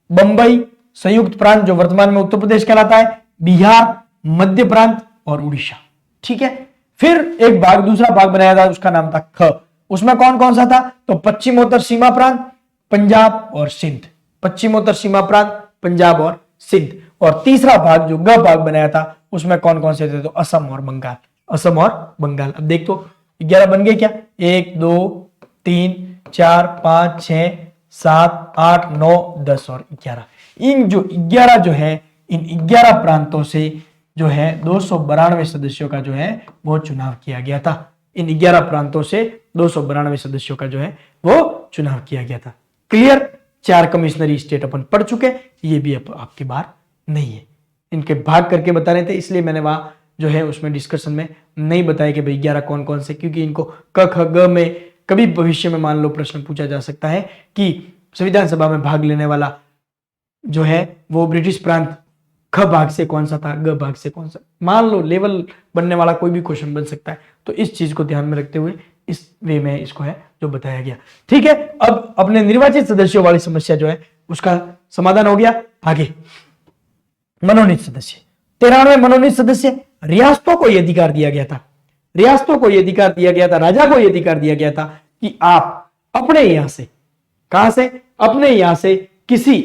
बंबई, संयुक्त प्रांत जो वर्तमान में उत्तर प्रदेश कहलाता है, बिहार, मध्य प्रांत और उड़ीसा। ठीक है, फिर एक भाग, दूसरा भाग बनाया था, उसका नाम था ख। उसमें कौन कौन सा था, तो पश्चिमोत्तर सीमा प्रांत, पंजाब और सिंध, पश्चिमोत्तर सीमा प्रांत, पंजाब और सिंध। और तीसरा भाग जो ग भाग बनाया था उसमें कौन कौन से थे, तो असम और बंगाल, असम और बंगाल। अब देख तो 11 बन गए क्या, 1 2 3 4 5 6 7 8 9 10 और 11। इन जो 11 जो है, इन 11 प्रांतों से जो है 292 सदस्यों का जो है वो चुनाव किया गया था। इन 11 प्रांतों से 292 सदस्यों का जो है वो चुनाव किया गया था। क्लियर, 4 कमिश्नरी स्टेट अपन पढ़ चुके, ये भी आपके बाहर नहीं है। इनके भाग करके बता रहे थे, इसलिए मैंने वहां जो है उसमें डिस्कशन में नहीं बताया कि भाई 11 कौन कौन से, क्योंकि इनको क ख ग में कभी भविष्य में मान लो प्रश्न पूछा जा सकता है कि संविधान सभा में भाग लेने वाला जो है वो ब्रिटिश प्रांत ख भाग से कौन सा था, ग भाग से कौन सा, मान लो लेवल बनने वाला कोई भी क्वेश्चन बन सकता है। तो इस चीज को ध्यान में रखते हुए इस वे में इसको है जो बताया गया। ठीक है, अब अपने निर्वाचित सदस्यों वाली समस्या जो है उसका समाधान हो गया। आगे मनोनीत सदस्य, 93 मनोनीत सदस्य, रियासतों को यह अधिकार दिया गया था, रियासतों को यह अधिकार दिया गया था, राजा को यह अधिकार दिया गया था कि आप अपने यहां से, कहां से, अपने यहां से किसी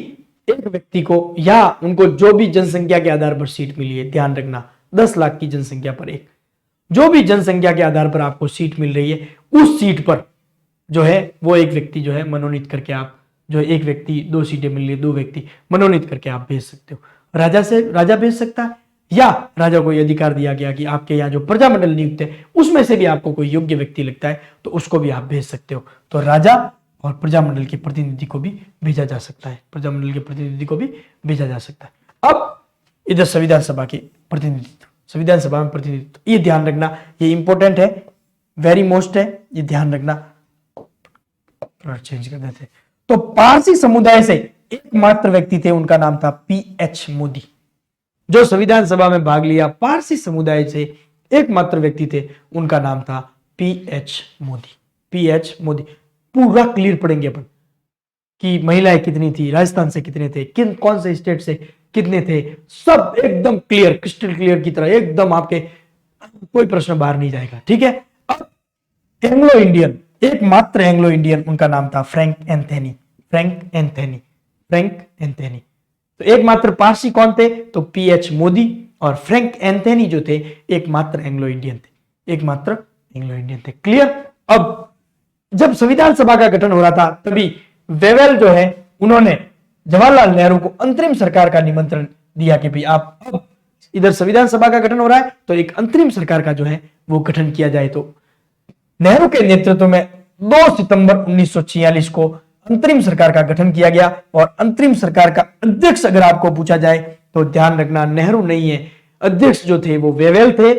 एक व्यक्ति को या उनको जो भी जनसंख्या के आधार पर सीट मिली है, ध्यान रखना 10 लाख की जनसंख्या पर एक, जो भी जनसंख्या के आधार पर आपको सीट मिल रही है उस सीट पर जो है वो एक व्यक्ति जो है मनोनीत करके आप, जो एक व्यक्ति 2 सीटें मिल रही है 2 व्यक्ति मनोनीत करके आप भेज सकते हो। राजा से राजा भेज सकता है, या राजा को यह अधिकार दिया गया कि आपके यहाँ जो प्रजामंडल नियुक्त है उसमें से भी आपको कोई योग्य व्यक्ति लगता है तो उसको भी आप भेज सकते हो। तो राजा और प्रजामंडल के प्रतिनिधि को भी भेजा जा सकता है, प्रजामंडल के प्रतिनिधि को भी भेजा जा सकता है। अब इधर संविधान सभा के प्रतिनिधित्व, संविधान सभा में प्रतिनिधित्व, ये ध्यान रखना, ये इंपॉर्टेंट है, वेरी मोस्ट है, ये ध्यान रखना। चेंज कर देते। तो पारसी समुदाय से एकमात्र व्यक्ति थे, उनका नाम था पीएच मोदी। जो संविधान सभा में भाग लिया पारसी समुदाय से एकमात्र व्यक्ति थे, उनका नाम था पीएच मोदी। पीएच मोदी पूरा क्लियर पढ़ेंगे अपन कि महिलाएं कितनी थी, राजस्थान से कितने थे, किन कौन से स्टेट से कितने थे, सब एकदम क्लियर, क्रिस्टल क्लियर की तरह एकदम, आपके कोई प्रश्न बाहर नहीं जाएगा। ठीक है, अब एंग्लो इंडियन, एकमात्र एंग्लो इंडियन, उनका नाम था Frank Anthony. Frank Anthony, Frank Anthony. तो एकमात्र पारसी कौन थे, तो पीएच मोदी और फ्रैंक एंथनी जो थे एकमात्र एंग्लो इंडियन थे, एकमात्र एंग्लो इंडियन थे। क्लियर। अब जब संविधान सभा का गठन हो रहा था तभी वेवेल जो है उन्होंने जवाहरलाल नेहरू को अंतरिम सरकार का निमंत्रण दिया कि भाई आप, अब इधर संविधान सभा का गठन हो रहा है तो एक अंतरिम सरकार का जो है वो गठन किया जाए। तो नेहरू के नेतृत्व में 2 सितंबर 1946 को अंतरिम सरकार का गठन किया गया। और अंतरिम सरकार का अध्यक्ष अगर आपको पूछा जाए तो ध्यान रखना नेहरू नहीं है, अध्यक्ष जो थे वो वेवेल थे,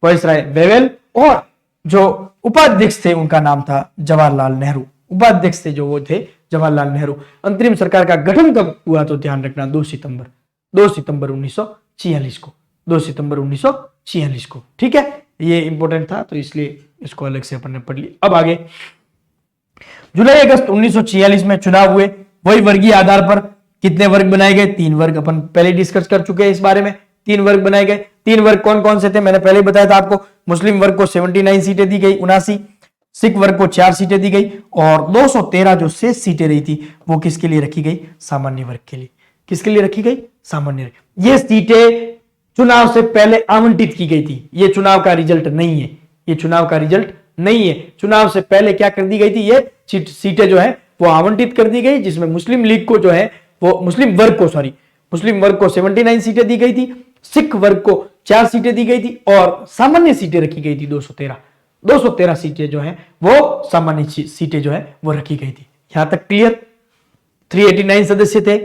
वायसराय वेवेल, और जो उपाध्यक्ष थे उनका नाम था जवाहरलाल नेहरू। उपाध्यक्ष थे जो वो थे जवाहरलाल नेहरू। अंतरिम सरकार का गठन कब हुआ, तो ध्यान रखना 2 सितंबर 1946 को, 2 सितंबर 1946 को। ठीक है, ये इंपॉर्टेंट था तो इसलिए इसको अलग से अपन ने पढ़ लिया। अब आगे जुलाई अगस्त 1946 में चुनाव हुए, वही वर्गीय आधार पर कितने वर्ग बनाए गए, 3 वर्ग, अपन पहले डिस्कस कर चुके हैं इस बारे में। 3 वर्ग बनाए गए। 3 वर्ग कौन कौन से थे, मैंने पहले बताया था आपको। मुस्लिम वर्ग को 79 सीटें दी गई, 79। सिख वर्ग को 4 सीटें दी गई और 213 जो शेष सीटें रही थी वो किसके लिए रखी गई, सामान्य वर्ग के लिए। किसके लिए रखी गई, सामान्य वर्ग। ये सीटें चुनाव से पहले आवंटित की गई थी, ये चुनाव का रिजल्ट नहीं है, ये चुनाव का रिजल्ट नहीं है। चुनाव से पहले क्या कर दी गई थी, ये सीटें जो है वो आवंटित कर दी गई, जिसमें मुस्लिम लीग को जो है वो मुस्लिम वर्ग को 79 सीटें दी गई थी, सिख वर्ग को 4 सीटें दी गई थी और सामान्य सीटें रखी गई थी 213 सीटें जो है वो सामान्य सीटें जो है वो रखी गई थी। यहां तक क्लियर। 389 सदस्य थे,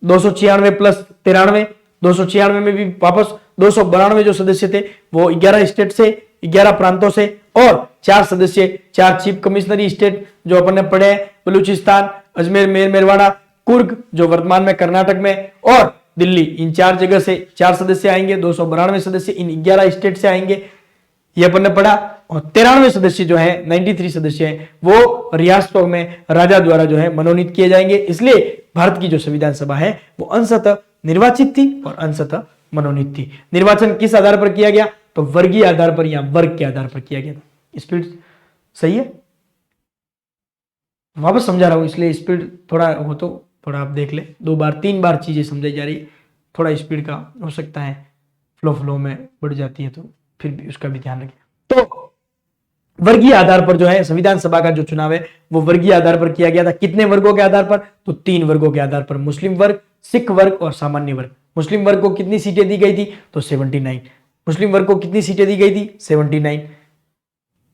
296 प्लस 93, 296 में भी वापस 292 जो सदस्य थे वो 11 स्टेट से, 11 प्रांतों से, और 4 सदस्य, 4 चीफ कमिश्नरी स्टेट जो अपन ने पढ़े, बलूचिस्तान, अजमेर, मेरवाड़ा, कुर्ग जो वर्तमान में कर्नाटक में, और दिल्ली, इन 4 जगह से 4 सदस्य आएंगे। 292 सदस्य इन 11 स्टेट से आएंगे, ये अपन ने पढ़ा। और 93 सदस्य जो है, 93 सदस्य हैं, वो रियासतों में राजा द्वारा जो है मनोनीत किए जाएंगे। इसलिए भारत की जो संविधान सभा है वो अंशतः निर्वाचित थी और अंशतः मनोनीत थी। निर्वाचन किस आधार पर किया गया, तो वर्गीय आधार पर या वर्ग के आधार पर किया गया था। स्पीड सही है, वापस समझा रहा हूं इसलिए स्पीड थोड़ा हो तो थोड़ा आप देख ले, 2 बार 3 बार चीजें समझाई जा रही है, थोड़ा स्पीड का हो सकता है फ्लो में बढ़ जाती है, तो फिर भी उसका भी ध्यान रखें। तो वर्गीय आधार पर जो है संविधान सभा का जो चुनाव है वो वर्गीय आधार पर किया गया था। कितने वर्गों के आधार पर, तो 3 वर्गों के आधार पर, मुस्लिम वर्ग, सिख वर्ग और सामान्य वर्ग। मुस्लिम वर्ग को कितनी सीटें दी गई थी, तो 79। मुस्लिम वर्ग को कितनी सीटें दी गई थी, 79।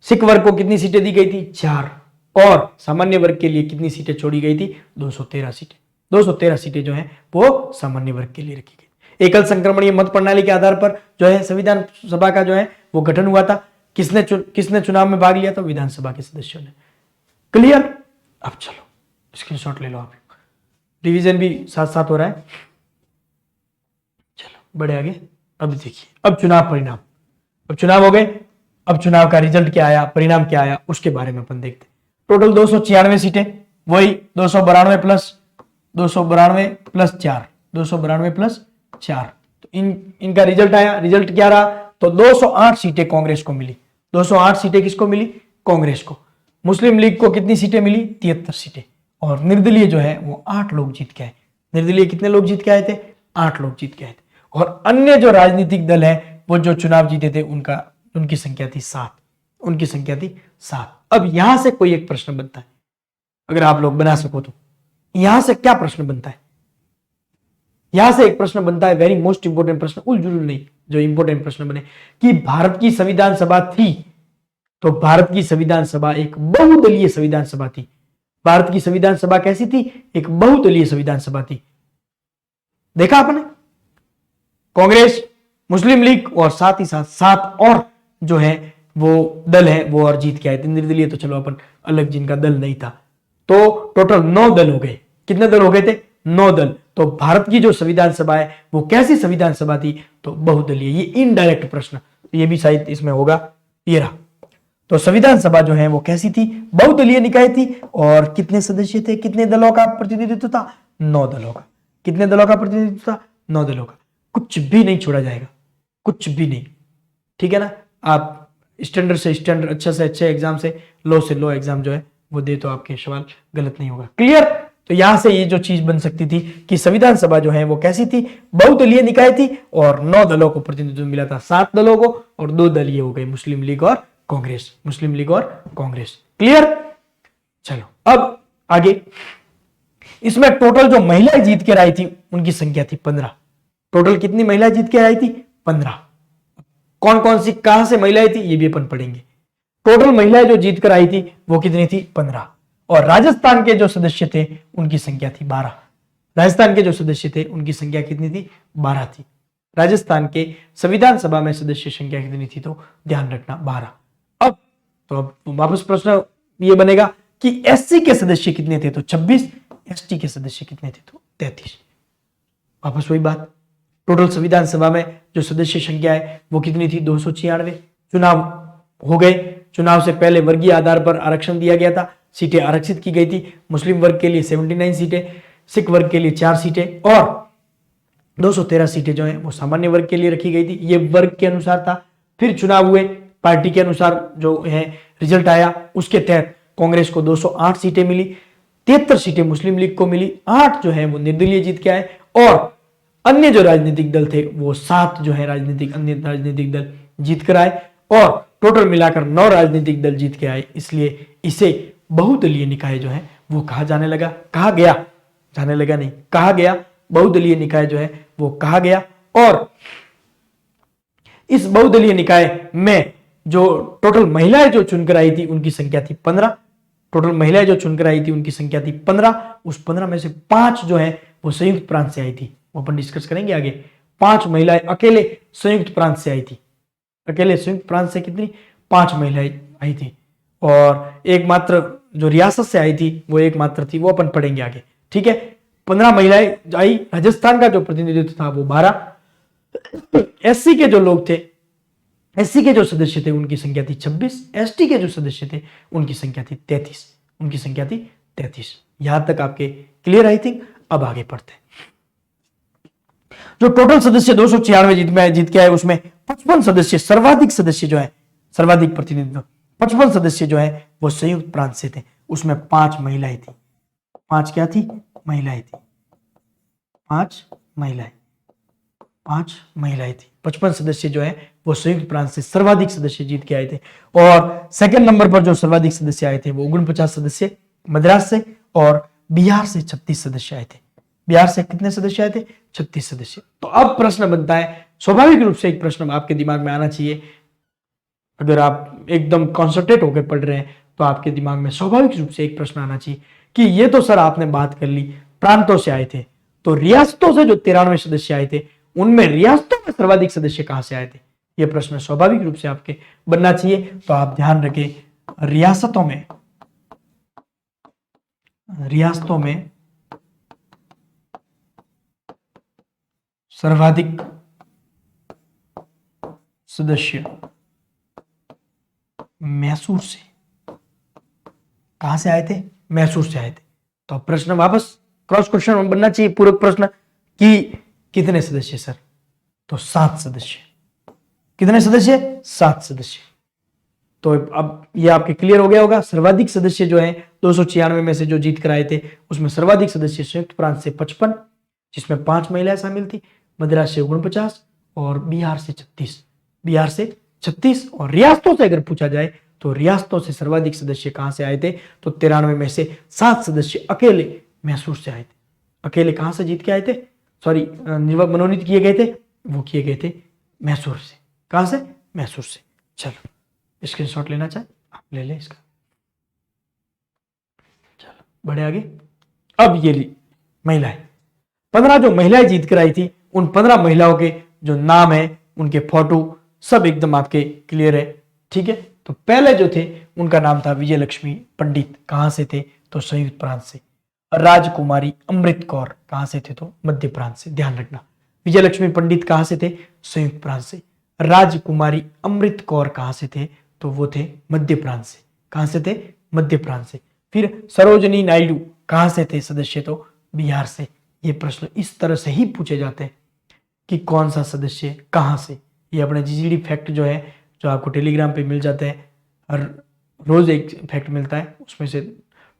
सिख वर्ग को कितनी सीटें दी गई थी, 4। और सामान्य वर्ग के लिए कितनी सीटें छोड़ी गई थी, 213 सीटें। 213 सीटें जो है वो सामान्य वर्ग के लिए रखी गई। एकल संक्रमणीय मत प्रणाली के आधार पर जो है संविधान सभा का जो है वो गठन हुआ था। किसने चुनाव में भाग लिया, तो विधानसभा के सदस्यों ने। क्लियर। अब चलो स्क्रीनशॉट ले लो आप, रिवीजन भी साथ साथ हो रहा है। चलो बढ़े आगे। अब देखिए, अब चुनाव परिणाम, अब चुनाव हो गए, अब चुनाव का रिजल्ट क्या आया, परिणाम क्या आया, उसके बारे में अपन देखते हैं। टोटल 296 सीटें, वही 292 प्लस 4, 292 प्लस 4, तो इनका रिजल्ट आया। रिजल्ट क्या रहा, तो 208 सीटें कांग्रेस को मिली। 208 सीटें किसको मिली, कांग्रेस को। मुस्लिम लीग को कितनी सीटें मिली, 73 सीटें। और निर्दलीय जो है वो 8 लोग जीत के आए। निर्दलीय कितने लोग जीत के आए थे, 8 लोग जीत के आए थे। और अन्य जो राजनीतिक दल है वो जो चुनाव जीते थे उनकी संख्या थी 7, उनकी संख्या थी 7। अब यहां से कोई एक प्रश्न बनता है, अगर आप लोग बना सको तो। यहां से क्या प्रश्न बनता है, यहां से एक प्रश्न बनता है, वेरी मोस्ट इंपोर्टेंट प्रश्न, उलझुल नहीं, जो इंपोर्टेंट प्रश्न बने कि भारत की संविधान सभा थी, तो भारत की संविधान सभा एक बहुदलीय संविधान सभा थी। भारत की संविधान सभा कैसी थी, एक बहुदलीय संविधान सभा थी। देखा आपने, कांग्रेस, मुस्लिम लीग और साथ ही साथ 7 और जो है वो दल है वो और जीत के आए थे। निर्दलीय तो चलो अपन अलग, जिनका दल नहीं था। तो टोटल 9 दल हो गए। कितने दल हो गए थे, 9 दल। तो भारत की जो संविधान सभा है वो कैसी संविधान सभा थी, तो बहुदलीय। ये इनडायरेक्ट प्रश्न, ये भी शायद इसमें होगा, ये रहा। तो संविधान सभा जो है वो कैसी थी, बहुदलीय निकाय थी। और कितने सदस्य थे, कितने दलों का प्रतिनिधित्व था, 9 दलों का। कितने दलों का प्रतिनिधित्व था, 9 दलों का। कुछ भी नहीं छोड़ा जाएगा, कुछ भी नहीं, ठीक है ना। आप स्टैंडर्ड से स्टैंडर्ड, अच्छा से अच्छे एग्जाम से लो एग्जाम जो है वो दे, तो आपके सवाल गलत नहीं होगा। क्लियर। तो यहां से ये जो चीज बन सकती थी कि संविधान सभा जो है वो कैसी थी, बहुदलीय निकाय थी। और 9 दलों को प्रतिनिधित्व मिला था, 7 दलों को, और 2 दलीय हो गए, मुस्लिम लीग और कांग्रेस, मुस्लिम लीग और कांग्रेस। क्लियर। चलो अब आगे, इसमें टोटल जो महिलाएं जीत के आई थी उनकी संख्या थी 15। टोटल कितनी महिलाएं जीत के आई थी, 15। कौन कौन सी, कहां से महिलाएं थी, ये भी अपन पढ़ेंगे। टोटल महिलाएं जो जीत कर आई थी वो कितनी थी, 15। और राजस्थान के जो सदस्य थे उनकी संख्या थी 12। राजस्थान के जो सदस्य थे उनकी संख्या कितनी थी, 12 थी। राजस्थान के संविधान सभा में सदस्य संख्या कितनी थी, तो ध्यान रखना 12। अब वापस प्रश्न ये बनेगा कि एससी के सदस्य कितने थे, तो 26। एसटी के सदस्य कितने थे, तो 33। वापस वही बात, टोटल संविधान सभा में जो सदस्य संख्या है वो कितनी थी, 296। चुनाव हो गए, चुनाव से पहले वर्गीय आधार पर आरक्षण दिया गया था, सीटें आरक्षित की गई थी। मुस्लिम वर्ग के लिए 79 सीटें, सिख वर्ग के लिए 4 सीटें, और 213 सीटें जो है वो सामान्य वर्ग के लिए रखी गई थी। ये वर्ग के अनुसार था। फिर चुनाव हुए, पार्टी के अनुसार जो है रिजल्ट आया, उसके तहत कांग्रेस को 208 सीटें मिली, 73 सीटें मुस्लिम लीग को मिली, 8 जो है वो निर्दलीय जीत के आए, और अन्य जो राजनीतिक दल थे वो 7 जो है अन्य राजनीतिक दल जीत कर आए, और टोटल मिलाकर 9 राजनीतिक दल जीत के आए। इसलिए इसे बहुदलीय निकाय जो है वो कहा जाने लगा, कहा गया, जाने लगा नहीं, कहा गया, बहुदलीय निकाय जो है वो कहा गया। और इस बहुदलीय निकाय में जो टोटल महिलाएं जो चुनकर आई थी उनकी संख्या थी 15। टोटल महिलाएं जो चुनकर आई थी उनकी संख्या थी 15। उस 15 में से 5 जो है वो संयुक्त प्रांत से आई थी, वो अपन डिस्कस करेंगे आगे। 5 महिलाएं अकेले संयुक्त प्रांत से आई थी, अकेले संयुक्त प्रांत से कितनी, 5 महिलाएं आई थी। और एकमात्र जो रियासत से आई थी वो एकमात्र थी, वो अपन पढ़ेंगे आगे, ठीक है। 15 महिलाएं आई। राजस्थान का जो प्रतिनिधित्व था वो 12। एससी के जो लोग थे, एससी के जो सदस्य थे उनकी संख्या थी 26। एसटी के जो सदस्य थे उनकी संख्या थी 33, उनकी संख्या थी 33। यहां तक आपके क्लियर आई थिंक। अब आगे पढ़ते हैं। जो टोटल सदस्य 296 जीत के आए, उसमें 55 सदस्य, सर्वाधिक सदस्य जो है, सर्वाधिक प्रतिनिधित्व 55 सदस्य जो है वो संयुक्त प्रांत से थे। उसमें 5 महिलाएं थी। 5 क्या थी, महिलाएं थी। 5 महिलाएं थी। 55 सदस्य जो है वो संयुक्त प्रांत से सर्वाधिक सदस्य जीत के आए थे। और सेकंड नंबर पर जो सर्वाधिक सदस्य आए थे वो 49 सदस्य मद्रास से, और बिहार से 36 सदस्य आए थे। बिहार से कितने सदस्य आए थे, 36 सदस्य। तो अब प्रश्न बनता है, स्वाभाविक रूप से एक प्रश्न आपके दिमाग में आना चाहिए, अगर आप एकदम कॉन्सेंट्रेट होकर पढ़ रहे हैं तो आपके दिमाग में स्वाभाविक रूप से एक प्रश्न आना चाहिए कि ये तो सर आपने बात कर ली प्रांतों से आए थे, तो रियासतों से जो 93 सदस्य आए थे उनमें रियासतों में सर्वाधिक सदस्य कहां से आए थे, ये प्रश्न स्वाभाविक रूप से आपके बनना चाहिए। तो आप ध्यान रखें, रियासतों में सर्वाधिक सदस्य मैसूर से, कहां से आए थे? मैसूर से आए थे। तो प्रश्न वापस क्रॉस क्वेश्चन बनना चाहिए, पूरक प्रश्न कि कितने सदस्य सर? तो 7 सदस्य। कितने सदस्य? 7 सदस्य। तो अब ये आपके क्लियर हो गया होगा। सर्वाधिक सदस्य जो है 296 में से जो जीत कर आए थे, उसमें सर्वाधिक सदस्य संयुक्त प्रांत से 55, जिसमें 5 महिलाएं शामिल थी, मद्रास से 49 और बिहार से 36। बिहार से 36 और रियासतों से अगर पूछा जाए तो रियासतों से सर्वाधिक सदस्य कहां से आए थे? तो 93 में से 7 सदस्य अकेले मैसूर से आए थे। अकेले कहां से जीत के आए थे? सॉरी, मनोनीत किए गए थे, वो किए गए थे मैसूर से। कहां से? मैसूर से। चलो स्क्रीनशॉट लेना चाहे आप ले लें इसका। चलो बढ़े आगे। अब ये महिलाएं, 15 जो महिलाएं जीत कर आई थी, उन 15 महिलाओं के जो नाम है, उनके फोटो सब एकदम आपके क्लियर है, ठीक है। तो पहले जो थे उनका नाम था विजय लक्ष्मी पंडित। कहां से थे? तो संयुक्त प्रांत से। राजकुमारी अमृत कौर कहां से थे? तो मध्य प्रांत से। ध्यान रखना, विजय लक्ष्मी पंडित कहां से थे? संयुक्त प्रांत से। राजकुमारी अमृत कौर कहां से थे? तो वो थे मध्य प्रांत से। कहां से थे? मध्य प्रांत से। फिर सरोजनी नायडू कहां से थे सदस्य? तो बिहार से। ये प्रश्न इस तरह से ही पूछे जाते हैं कि कौन सा सदस्य कहां से। ये अपने जीजीडी फैक्ट जो है, जो आपको टेलीग्राम पे मिल जाते हैं, हर रोज एक फैक्ट मिलता है, उसमें से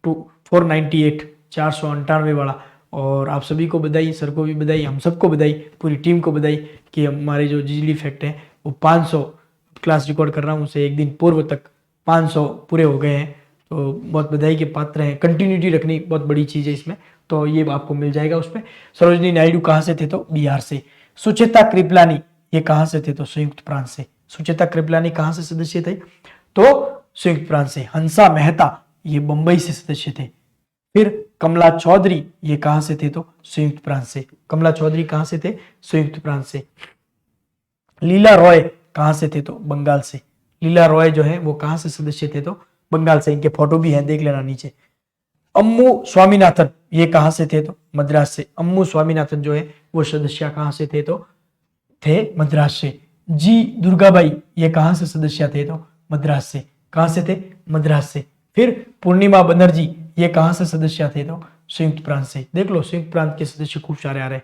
498 498 वाला। और आप सभी को बधाई, सर को भी बधाई, हम सबको बधाई, पूरी टीम को बधाई कि हमारे जो जीजीडी फैक्ट है वो 500 क्लास रिकॉर्ड कर रहा हूँ, उसे एक दिन पूर्व तक 500 पूरे हो गए हैं। तो बहुत बधाई के पात्र हैं। कंटिन्यूटी रखनी बहुत बड़ी चीज़ है इसमें, तो ये आपको मिल जाएगा उसमें। सरोजनी नायडू कहाँ से थे? तो बिहार से। सुचेता कृपलानी ये कहाँ से थे? तो संयुक्त प्रांत से। सुचेता कृपलानी कहाँ से सदस्य थे? तो संयुक्त प्रांत से। हंसा मेहता ये बंबई से सदस्य थे। फिर कमला चौधरी ये कहां से थे? तो संयुक्त प्रांत से। कमला चौधरी कहां से थे? संयुक्त प्रांत से। लीला रॉय कहां से थे? तो बंगाल से। लीला रॉय जो है वो कहां से सदस्य थे? तो बंगाल से। इनके फोटो भी हैं, देख लेना नीचे। अम्मू स्वामीनाथन ये कहां से थे? तो मद्रास से। अम्मू स्वामीनाथन जो है वो सदस्य कहां से थे? तो थे मद्रास से। जी दुर्गाबाई ये कहां से सदस्य थे? तो मद्रास से। कहां से थे? मद्रास से। फिर पूर्णिमा बनर्जी ये कहां से सदस्य थे? तो संयुक्त प्रांत से। देख लो, संयुक्त प्रांत के सदस्य खूब सारे आ रहे हैं।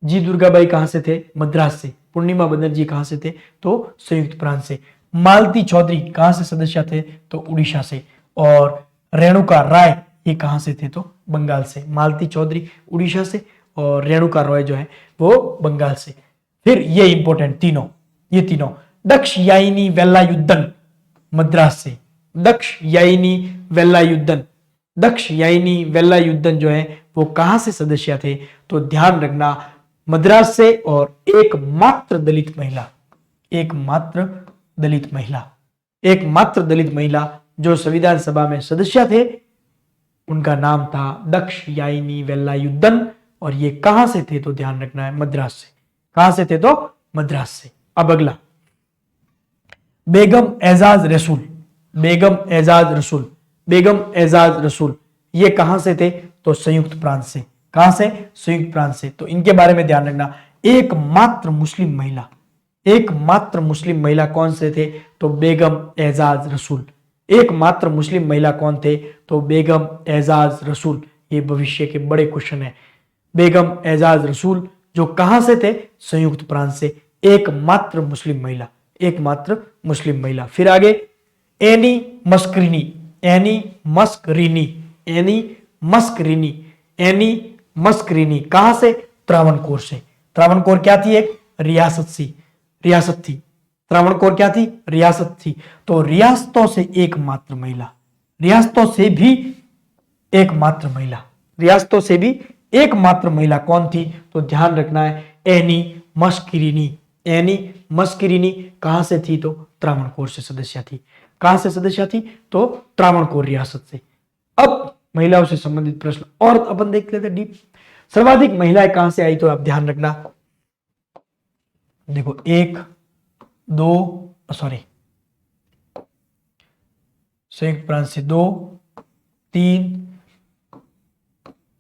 जी दुर्गाबाई कहां से थे? मद्रास से। पूर्णिमा बनर्जी कहां से थे? तो संयुक्त प्रांत से। मालती चौधरी कहां से सदस्य थे? तो उड़ीसा से। और रेणुका राय ये कहां से थे? तो बंगाल से। मालती चौधरी उड़ीसा से और रेणुका रॉय जो है वो बंगाल से। फिर ये इंपॉर्टेंट तीनों, ये तीनों। दक्ष याइनी वेलायुद्धन मद्रास से। दक्ष याइनी वेलायुद्धन, दक्ष याइनी वेलायुद्धन जो है वो कहां से सदस्य थे? तो ध्यान रखना, मद्रास से। और एकमात्र दलित महिला, एकमात्र दलित महिला, एकमात्र दलित महिला जो संविधान सभा में सदस्य थे, उनका नाम था दक्ष याइनी वेलायुद्धन। और ये कहां से थे? तो ध्यान रखना है, मद्रास से। कहां से थे? तो मद्रास से। अब अगला, बेगम एजाज रसूल, बेगम एजाज रसूल, बेगम एजाज रसूल ये कहां से थे? तो संयुक्त प्रांत से। कहां से? संयुक्त प्रांत से। तो इनके बारे में ध्यान रखना, एकमात्र मुस्लिम महिला, एकमात्र मुस्लिम महिला कौन से थे? तो बेगम एजाज रसूल। एकमात्र मुस्लिम महिला कौन थे? तो बेगम एजाज रसूल। ये भविष्य के बड़े क्वेश्चन है। बेगम एजाज रसूल जो कहां से थे? संयुक्त प्रांत से। एकमात्र मुस्लिम महिला, एकमात्र मुस्लिम महिला। फिर आगे, एनी मस्करीनी, एनी मस्करीनी, एनी मस्करीनी, एनी मस्करीनी कहां से? त्रावणकोर से। त्रावणकोर क्या थी? एक रियासत सी, रियासत थी। त्रावणकोर क्या थी? रियासत थी। तो रियासतों से एकमात्र महिला, रियासतों से भी एकमात्र महिला, रियासतों से भी एकमात्र महिला कौन थी? तो ध्यान रखना है, एनी मस्करीनी। एनी मस्करीनी कहां से थी? तो त्रावणकोर से सदस्य थी। कहां से सदस्य थी? तो त्रावणकोर रियासत से। अब महिलाओं से संबंधित प्रश्न और अपन देख लेते डीप। सर्वाधिक महिलाएं कहां से आई? तो आप ध्यान रखना, देखो 1 2 सॉरी संयुक्त प्रांत से 2 3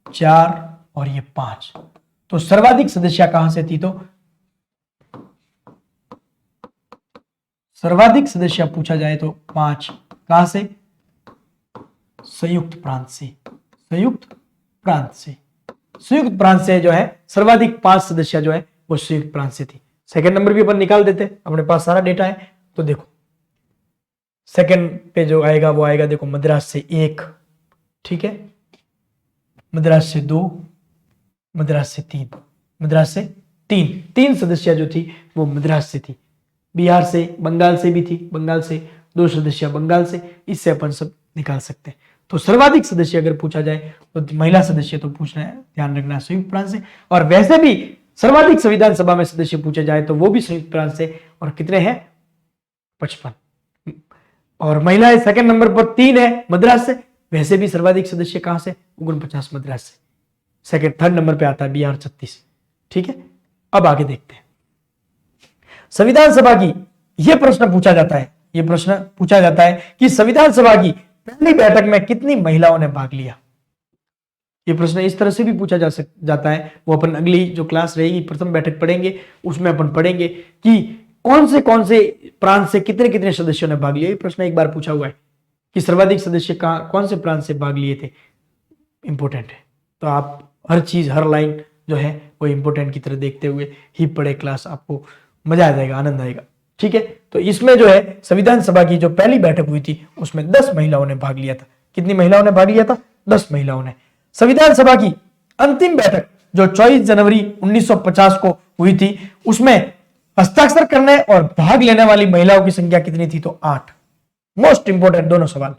4 और ये 5। तो सर्वाधिक सदस्य कहां से थी? तो सर्वाधिक सदस्य पूछा जाए तो 5, कहां से? संयुक्त प्रांत से। संयुक्त प्रांत से, संयुक्त प्रांत से जो है सर्वाधिक 5 सदस्य जो है वो संयुक्त प्रांत से थी। सेकंड नंबर भी अपन निकाल देते हैं, अपने पास सारा डेटा है। तो देखो सेकंड पे जो आएगा वो आएगा, देखो मद्रास से 1, ठीक है, मद्रास से 2, मद्रास से 3, मद्रास से 3 सदस्य जो थी वो मद्रास से थी। बिहार से, बंगाल से भी थी, बंगाल से 2 सदस्य, बंगाल से, इससे अपन सब निकाल सकते हैं। तो सर्वाधिक सदस्य अगर पूछा जाए तो महिला सदस्य तो पूछना है, ध्यान रखना, संयुक्त प्रांत से। और वैसे भी सर्वाधिक संविधान सभा में सदस्य पूछे जाए तो वो भी संयुक्त प्रांत से, और कितने हैं? 55। और महिलाएं सेकंड नंबर पर 3 है मद्रास से, वैसे भी सर्वाधिक सदस्य कहां से? 49 मद्रास से। सेकंड थर्ड नंबर पे आता है बिहार 36, ठीक है। अब आगे देखते हैं संविधान सभा की, यह प्रश्न पूछा जाता है, यह प्रश्न पूछा जाता है कि संविधान सभा की पहली बैठक में कितनी महिलाओं ने भाग लिया। यह प्रश्न इस तरह से भी पूछा जाता है, वो अपन अगली जो क्लास रहेगी प्रथम बैठक पढ़ेंगे, उसमें अपन पढ़ेंगे कि कौन से प्रांत से कितने कितने सदस्यों ने भाग लिया। ये प्रश्न एक बार पूछा हुआ है कि सर्वाधिक सदस्य कौन से प्रांत से भाग लिए थे, इंपॉर्टेंट है। तो आप हर चीज, हर लाइन जो है वो इंपॉर्टेंट की तरह देखते हुए ही पढ़े क्लास, आपको मजा आ जाएगा, आनंद आएगा, ठीक है। तो इसमें जो है संविधान सभा की जो पहली बैठक हुई थी उसमें 10 महिलाओं ने भाग लिया था। कितनी महिलाओं ने भाग लिया था? 10 महिलाओं ने। संविधान सभा की अंतिम बैठक जो 24 जनवरी 1950 को हुई थी, उसमें हस्ताक्षर करने और भाग लेने वाली महिलाओं की संख्या कितनी थी? तो 8। मोस्ट इंपोर्टेंट दोनों सवाल,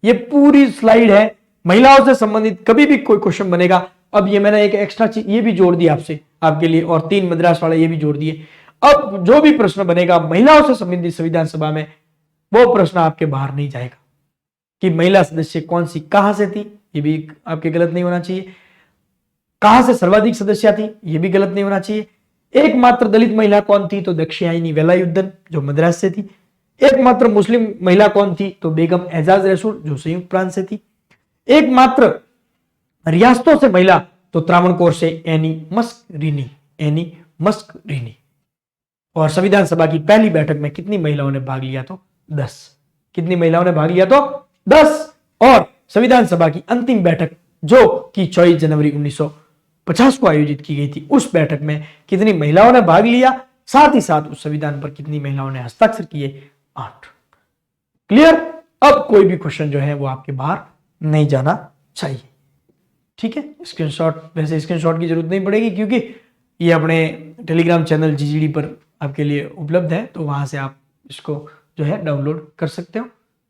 ये पूरी स्लाइड है महिलाओं से संबंधित। कभी भी कोई क्वेश्चन बनेगा, अब ये मैंने एक एक्स्ट्रा चीज ये भी जोड़ दी आपसे, आपके लिए, और 3 मद्रास वाले ये भी जोड़ दिए। अब जो भी प्रश्न बनेगा महिलाओं से संबंधित संविधान सभा में, वो प्रश्न आपके बाहर नहीं जाएगा कि महिला सदस्य कौन सी कहां से थी, ये भी आपके गलत नहीं होना चाहिए। कहां से सर्वाधिक सदस्य थी, ये भी गलत नहीं होना चाहिए। एकमात्र दलित महिला कौन थी? तो दक्षिणायनी वेलायुद्धन जो मद्रास से थी। एकमात्र मुस्लिम महिला कौन थी? तो बेगम एजाज रसूल जो संयुक्त प्रांत से थी। एकमात्र रियासतों से महिला तो त्रावणकोर से any Musk René, any Musk René. और संविधान सभा की पहली बैठक में कितनी महिलाओं ने भाग लिया? तो 10। कितनी महिलाओं ने भाग लिया? तो 10। और संविधान सभा की अंतिम बैठक जो कि 24 जनवरी 1950 को आयोजित की गई थी, उस बैठक में कितनी महिलाओं ने भाग लिया, साथ ही साथ उस संविधान पर कितनी महिलाओं ने हस्ताक्षर किए? 8। क्लियर? अब कोई भी क्वेश्चन जो है वो आपके बाहर नहीं जाना चाहिए, ठीक है। स्क्रीनशॉट, वैसे स्क्रीनशॉट की जरूरत नहीं पड़ेगी क्योंकि ये अपने टेलीग्राम चैनल जीजीडी पर आपके लिए उपलब्ध है, तो वहां से आप इसको जो है डाउनलोड कर सकते हो,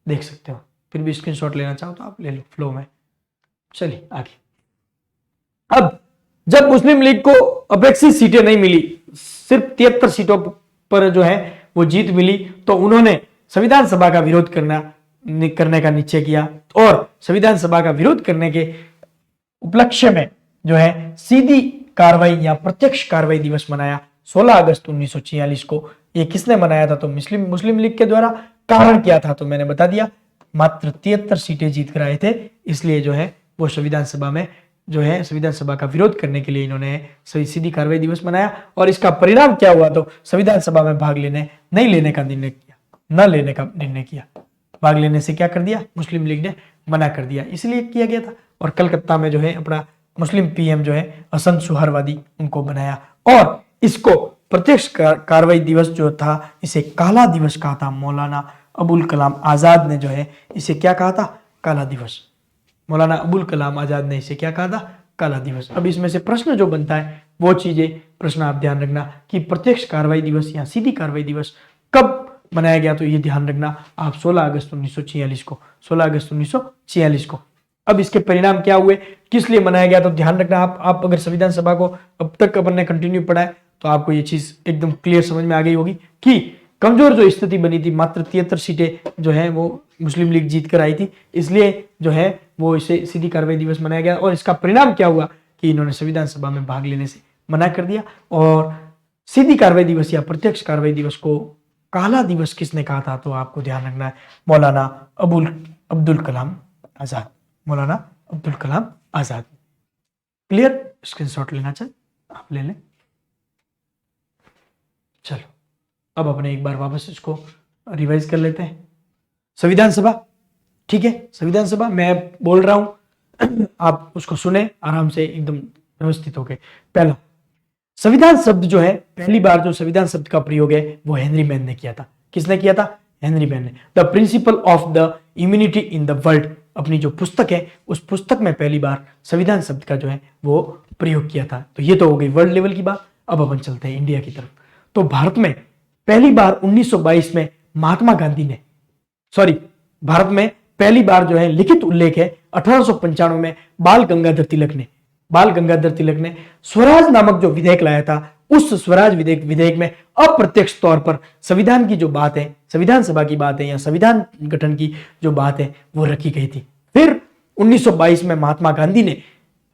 देख सकते हो। फिर भी स्क्रीनशॉट लेना चाहो तो आप ले लो फ्लो में। चलिए आगे। अब जब मुस्लिम लीग को अपेक्षित सीटें नहीं मिली, सिर्फ 73 सीटों पर जो है वो जीत मिली, तो उन्होंने संविधान सभा का विरोध करने का निश्चय किया। और संविधान सभा का विरोध करने के उपलक्ष्य में जो है सीधी कार्रवाई या प्रत्यक्ष कार्रवाई दिवस मनाया 16 अगस्त 1946 को। ये किसने मनाया था? तो मुस्लिम लीग के द्वारा। कारण क्या था? तो मैंने बता दिया, मात्र 73 सीटें जीत कर आए थे, इसलिए जो है वो संविधान सभा में जो है संविधान सभा का विरोध करने के लिए इन्होंने सीधी कार्रवाई दिवस मनाया। और इसका परिणाम क्या हुआ? तो संविधान सभा में भाग नहीं लेने का निर्णय किया। भाग लेने से क्या कर दिया? मुस्लिम लीग ने मना कर दिया, इसलिए किया गया था। और कलकत्ता में जो है अपना मुस्लिम पीएम जो है हसन सुहरवादी उनको बनाया, और इसको प्रत्यक्ष कार्रवाई दिवस जो था इसे काला दिवस कहा था। मौलाना अबुल कलाम आजाद ने जो है इसे क्या कहा था? काला दिवस। मौलाना अबुल कलाम आजाद ने इसे क्या कहा था? काला दिवस। अब इसमें से प्रश्न जो बनता है वो चीजें, प्रश्न आप ध्यान रखना कि प्रत्यक्ष कार्रवाई दिवस या सीधी कार्रवाई दिवस कब मनाया गया, तो ये ध्यान रखना आप 16 अगस्त 1946 को, 16 अगस्त 1946 को। अब इसके परिणाम क्या हुए, किस लिए मनाया गया, तो ध्यान रखना आप अगर संविधान सभा को अब तक अपन ने कंटिन्यू पढ़ा है तो आपको ये चीज एकदम क्लियर समझ में आ गई होगी कि कमजोर जो स्थिति बनी थी, मात्र 73 सीटें जो है वो मुस्लिम लीग जीत कर आई थी, इसलिए जो है वो इसे सीधी कार्रवाई दिवस मनाया गया। और इसका परिणाम क्या हुआ कि इन्होंने संविधान सभा में भाग लेने से मना कर दिया। और सीधी कार्रवाई दिवस या प्रत्यक्ष कार्रवाई दिवस को काला दिवस किसने कहा था, तो आपको ध्यान रखना है मौलाना अब्दुल कलाम आजाद, मौलाना अब्दुल कलाम आजाद। क्लियर? स्क्रीनशॉट लेना चाहे आप ले लें। चलो अब अपने एक बार वापस इसको रिवाइज कर लेते हैं। संविधान सभा, ठीक है, संविधान सभा मैं बोल रहा हूं, आप उसको सुने आराम से एकदम व्यवस्थित होके। पहला, संविधान शब्द जो है, पहली बार जो संविधान शब्द का प्रयोग है वो हेनरी मैन ने किया था। किसने किया था? हेनरी मैन ने। The principle of the immunity in the world, अपनी जो पुस्तक है उस पुस्तक में पहली बार संविधान शब्द का जो है वो प्रयोग किया था। तो ये तो हो गई वर्ल्ड लेवल की बात। अब अपन चलते हैं इंडिया की तरफ। तो भारत में पहली बार 1922 में महात्मा गांधी ने, भारत में पहली बार जो है लिखित उल्लेख है 1895 में बाल गंगाधर तिलक ने स्वराज नामक जो विधेयक लाया था, उस स्वराज विधेयक में अप्रत्यक्ष तौर पर संविधान की जो बात है, संविधान सभा की बात है या संविधान गठन की जो बात है वो रखी गई थी। फिर 1922 में महात्मा गांधी ने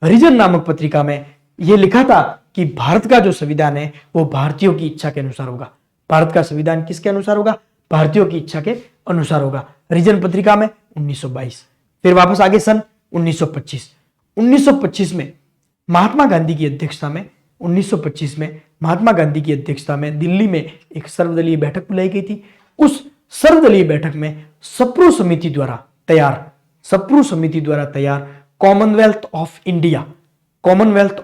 हरिजन नामक पत्रिका में यह लिखा था कि भारत का जो संविधान है वो भारतीयों की इच्छा के अनुसार होगा। भारत का संविधान किसके अनुसार होगा? भारतीयों की इच्छा के अनुसार होगा। हरिजन पत्रिका में 1922। फिर वापस आगे सन 1925 में महात्मा गांधी की अध्यक्षता में 1925 में महात्मा गांधी की अध्यक्षता में दिल्ली में एक सर्वदलीय बैठक बुलाई गई थी। उस सर्वदलीय बैठक में सप्रू समिति द्वारा तैयार कॉमनवेल्थ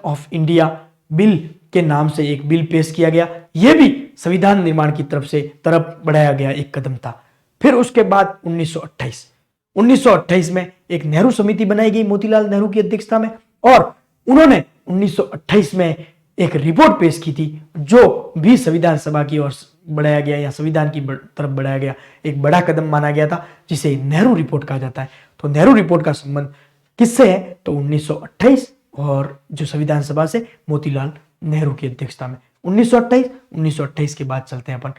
ऑफ इंडिया बिल के नाम से एक बिल पेश किया गया। यह भी संविधान निर्माण की तरफ बढ़ाया गया एक कदम था। फिर उसके बाद 1928 में एक नेहरू समिति बनाई गई मोतीलाल नेहरू की अध्यक्षता में, और उन्होंने 1928 में एक रिपोर्ट पेश की थी जो भी संविधान सभा की ओर बढ़ाया गया या संविधान की तरफ बढ़ाया गया एक बड़ा कदम माना गया था, जिसे नेहरू रिपोर्ट कहा जाता है। तो नेहरू रिपोर्ट का संबंध किससे है? तो 1928 और जो संविधान सभा से मोतीलाल नेहरू की अध्यक्षता में 1928 के बाद चलते हैं अपन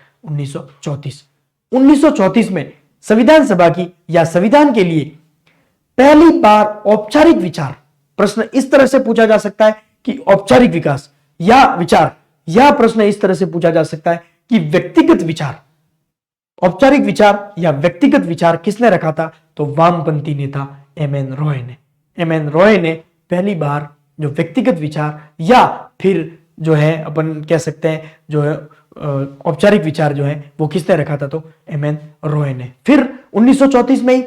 1934 में संविधान सभा की या संविधान के लिए पहली बार औपचारिक विचार, प्रश्न इस तरह से पूछा जा सकता है कि औपचारिक विकास या विचार, या प्रश्न इस तरह से पूछा जा सकता है कि व्यक्तिगत विचार, औपचारिक विचार या व्यक्तिगत विचार किसने रखा था? तो वामपंथी नेता एमएन रॉय ने पहली बार जो व्यक्तिगत विचार या फिर जो है अपन कह सकते हैं जो है औपचारिक विचार जो है वो किसने रखा था? तो एमएन रॉय ने। फिर 1934 में ही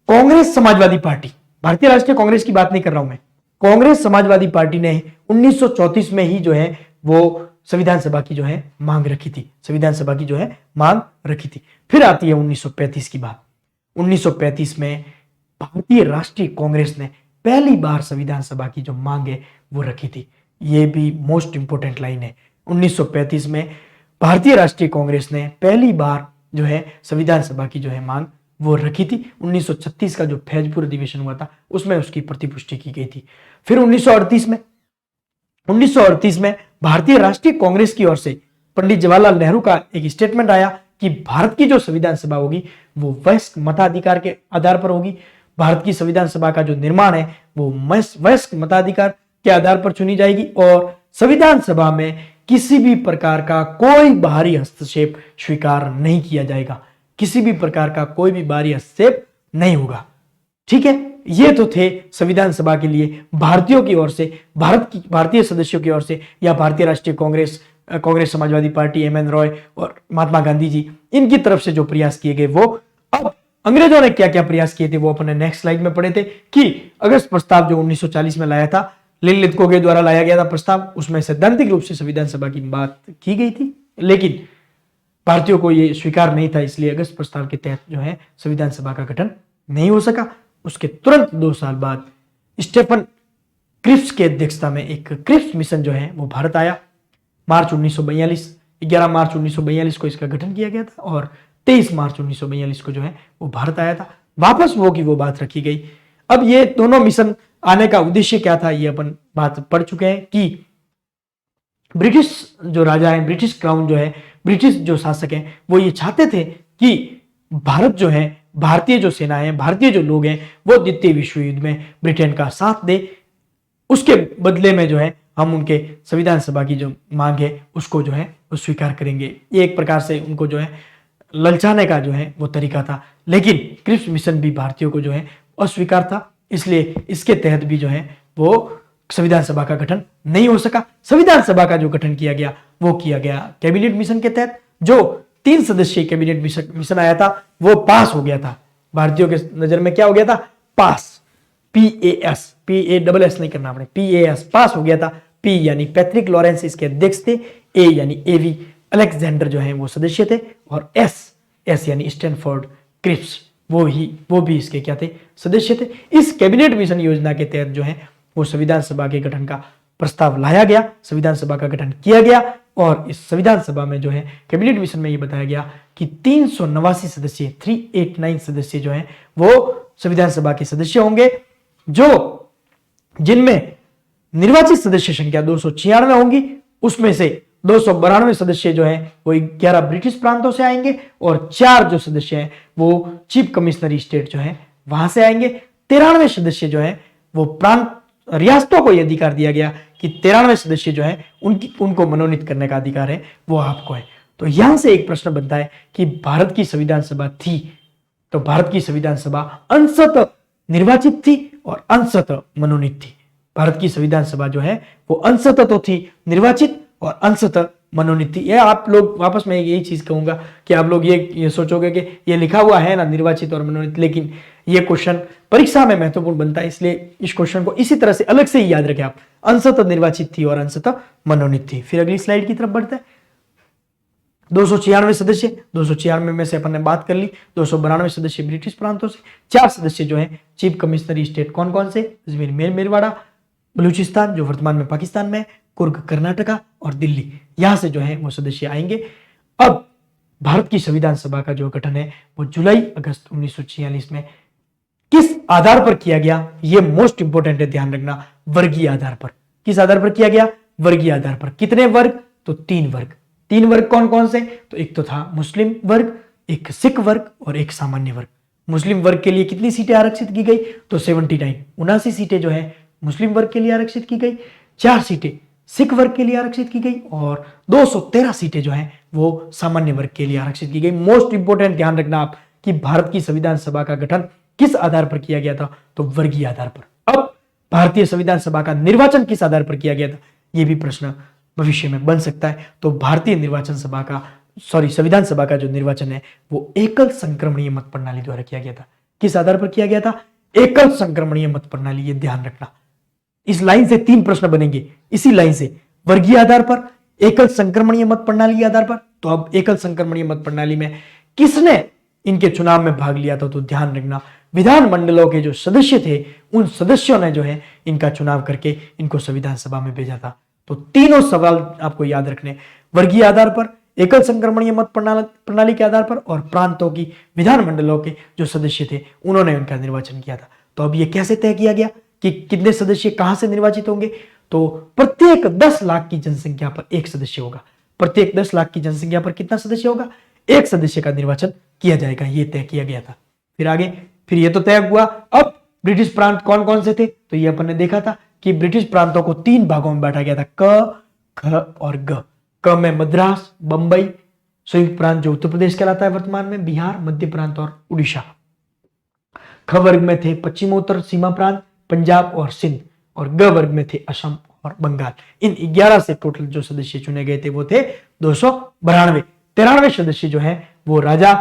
कांग्रेस समाजवादी पार्टी, भारतीय राष्ट्रीय कांग्रेस की बात नहीं कर रहा हूं मैं, कांग्रेस समाजवादी पार्टी ने 1934 में ही जो है वो संविधान सभा की जो है मांग रखी थी। फिर आती है 1935 की बात। 1935 में भारतीय राष्ट्रीय कांग्रेस ने पहली बार संविधान सभा की जो मांग है वो रखी थी। ये भी मोस्ट इंपोर्टेंट लाइन है। 1935 में भारतीय राष्ट्रीय कांग्रेस ने पहली बार जो है संविधान सभा की जो है मांग वो रखी थी। 1936 का जो फैजपुर अधिवेशन हुआ था उसमें उसकी प्रतिपुष्टि की गई थी। फिर 1938 में भारतीय राष्ट्रीय कांग्रेस की ओर से पंडित जवाहरलाल नेहरू का एक स्टेटमेंट आया कि भारत की जो संविधान सभा होगी वो वयस्क मताधिकार के आधार पर होगी। भारत की संविधान सभा का जो निर्माण है वो वयस्क मताधिकार के आधार पर चुनी जाएगी और संविधान सभा में किसी भी प्रकार का कोई बाहरी हस्तक्षेप स्वीकार नहीं किया जाएगा। किसी भी प्रकार का कोई भी बाहरी हस्तक्षेप नहीं होगा। ठीक है, ये तो थे संविधान सभा के लिए भारतीयों की ओर से, भारतीय सदस्यों की ओर से या भारतीय राष्ट्रीय कांग्रेस समाजवादी पार्टी, एमएन रॉय और महात्मा गांधी जी, इनकी तरफ से जो प्रयास किए गए वो। अब अंग्रेजों ने क्या क्या प्रयास किए थे वो अपने नेक्स्ट स्लाइड में पढ़े थे कि अगस्त प्रस्ताव जो 1940 में लाया था, लिनलिथगो के द्वारा लाया गया था प्रस्ताव, उसमें सैद्धांतिक रूप से संविधान सभा की बात की गई थी, लेकिन भारतीयों को यह स्वीकार नहीं था, इसलिए अगस्त प्रस्ताव के तहत जो है संविधान सभा का गठन नहीं हो सका। उसके तुरंत 2 साल बाद स्टेफन क्रिप्स की अध्यक्षता में एक क्रिप्स मिशन जो है वो भारत आया। 11 मार्च 1942 को इसका गठन किया गया था और 23 मार्च 1942 को जो है वो भारत आया था। वापस वो की वो बात रखी गई। अब ये दोनों मिशन आने का उद्देश्य क्या था ये अपन बात पढ़ चुके हैं कि ब्रिटिश जो राजा है, ब्रिटिश क्राउन जो है, ब्रिटिश जो शासक हैं, वो ये चाहते थे कि भारत जो है, भारतीय जो सेना है, भारतीय जो लोग हैं, वो द्वितीय विश्व युद्ध में ब्रिटेन का साथ दे। उसके बदले में जो है हम उनके संविधान सभा की जो मांग है उसको जो है वो स्वीकार करेंगे। ये एक प्रकार से उनको जो है ललचाने का जो है वो तरीका था, लेकिन क्रिप्स मिशन भी भारतीयों को जो है अस्वीकार था, इसलिए इसके तहत भी जो है वो संविधान सभा का गठन नहीं हो सका। संविधान सभा का जो गठन किया गया वो किया गया कैबिनेट मिशन के तहत। जो 3 सदस्यीय कैबिनेट मिशन आया था वो पास हो गया था। भारतीयों के नजर में क्या हो गया था? पास। PAS, PASS नहीं करना आपने, PAS पास हो गया था। P यानी पैट्रिक लॉरेंस इसके अध्यक्ष थे, A यानी AV अलेक्जेंडर जो है वो सदस्य थे, और S यानी स्टैनफोर्ड क्रिप्स वो भी इसके क्या थे? सदस्य थे। इस कैबिनेट मिशन योजना के तहत जो है वो संविधान सभा के गठन का प्रस्ताव लाया गया, संविधान सभा का गठन किया गया, और इस संविधान सभा में जो है कैबिनेट मिशन में ये बताया गया कि 389 सदस्य 389 सदस्य जो हैं वो संविधान सभा के सदस्य होंगे, जो जिनमें निर्वाचित सदस्य संख्या 296 होंगी, उसमें से 292 सदस्य जो हैं वो 11 ब्रिटिश प्रांतों से आएंगे, और 4 जो सदस्य हैं वो चीफ कमिश्नरी स्टेट जो है वहां से आएंगे। 93 सदस्य जो है वो प्रांत रियासतों को यह अधिकार दिया गया कि 93 सदस्य जो है उनको मनोनीत करने का अधिकार है वो आपको है। तो यहां से एक प्रश्न बनता है कि भारत की संविधान सभा थी, तो भारत की संविधान सभा अंशतः निर्वाचित थी और अंशतः मनोनीत थी। भारत की संविधान सभा जो है वो अंशतः तो थी निर्वाचित और अंशतः मनोनीत थी। ये आप लोग वापस में यही चीज कहूंगा कि आप लोग ये सोचोगे कि ये लिखा हुआ है ना निर्वाचित और मनोनीत, लेकिन ये क्वेश्चन परीक्षा में महत्वपूर्ण बनता है, इसलिए इस क्वेश्चन को इसी तरह से अलग से ही याद रखें आप। अंशतः निर्वाचित थी और अंशतः मनोनीत थी। फिर अगली स्लाइड की तरफ बढ़ते हैं। 296 सदस्य, 296 में से अपन ने बात कर ली, 292 सदस्य ब्रिटिश प्रांतों से, 4 सदस्य जो है चीफ कमिश्नरी स्टेट कौन कौन से? अजमेर मेरवाड़ा बलूचिस्तान जो वर्तमान में पाकिस्तान में, कुर्ग कर्नाटका और दिल्ली, यहां से जो है वो सदस्य आएंगे। अब भारत की संविधान सभा का जो गठन है वो जुलाई अगस्त 1946 में किस आधार पर किया गया? ये मोस्ट इंपोर्टेंट है, ध्यान रखना, वर्गीय आधार पर। किस आधार पर किया गया? वर्गीय आधार पर। कितने वर्ग? तो 3 वर्ग। 3 वर्ग कौन कौन से? तो एक तो था मुस्लिम वर्ग, एक सिख वर्ग और एक सामान्य वर्ग। मुस्लिम वर्ग के लिए कितनी सीटें आरक्षित की गई? तो 79, 79 सीटें जो है मुस्लिम वर्ग के लिए आरक्षित की गई, 4 सीटें सिख वर्ग के लिए आरक्षित की गई, और 213 सीटें जो हैं वो सामान्य वर्ग के लिए आरक्षित की गई। मोस्ट इंपोर्टेंट ध्यान रखना आप कि भारत की संविधान सभा का गठन किस आधार पर किया गया था? तो वर्गीय आधार पर। अब भारतीय संविधान सभा का निर्वाचन किस आधार पर किया गया था? यह भी प्रश्न भविष्य में बन सकता है। तो भारतीय संविधान सभा का जो निर्वाचन है वो एकल संक्रमणीय मत प्रणाली द्वारा किया गया था। किस आधार पर किया गया था? एकल संक्रमणीय मत प्रणाली। ये ध्यान रखना, इस लाइन से 3 प्रश्न बनेंगे, इसी लाइन से, वर्गीय आधार पर, एकल संक्रमणीय मत प्रणाली आधार पर। तो अब एकल संक्रमणीय मत प्रणाली में किसने इनके चुनाव में भाग लिया था? तो ध्यान रखना, विधानमंडलों के जो सदस्य थे उन सदस्यों ने जो है इनका चुनाव करके इनको संविधान सभा में भेजा था। तो तीनों सवाल आपको याद रखने, वर्गीय आधार पर, एकल संक्रमणीय मत प्रणाली के आधार पर, और प्रांतों की विधानमंडलों के जो सदस्य थे उन्होंने उनका निर्वाचन किया था। तो अब ये कैसे तय किया गया कि कितने सदस्य कहां से निर्वाचित होंगे? तो प्रत्येक 10 लाख की जनसंख्या पर एक सदस्य होगा। प्रत्येक 10 लाख की जनसंख्या पर कितना सदस्य होगा? एक सदस्य का निर्वाचन किया जाएगा, यह तय किया गया था। फिर आगे, फिर यह तो तय हुआ। अब ब्रिटिश प्रांत कौन कौन से थे? तो ये अपन ने देखा था कि ब्रिटिश प्रांतों को 3 भागों में बांटा गया था, क, ख और ग। क में मद्रास, बंबई, संयुक्त प्रांत जो उत्तर प्रदेश कहलाता है वर्तमान में, बिहार, मध्य प्रांत और उड़ीसा। ख वर्ग में थे पश्चिमोत्तर सीमा प्रांत, पंजाब और सिंध, और ग वर्ग में थे असम और बंगाल। इन 11 से टोटल जो सदस्य चुने गए थे वो थे 292। 93 सदस्य जो है वो राजा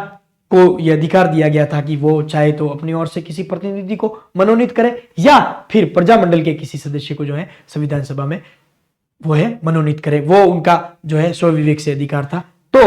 को यह अधिकार दिया गया था कि वो चाहे तो अपनी ओर से किसी प्रतिनिधि को मनोनीत करे, या फिर प्रजामंडल के किसी सदस्य को जो है संविधान सभा में वो है मनोनीत करे। वो उनका जो है स्वविवेक से अधिकार था। तो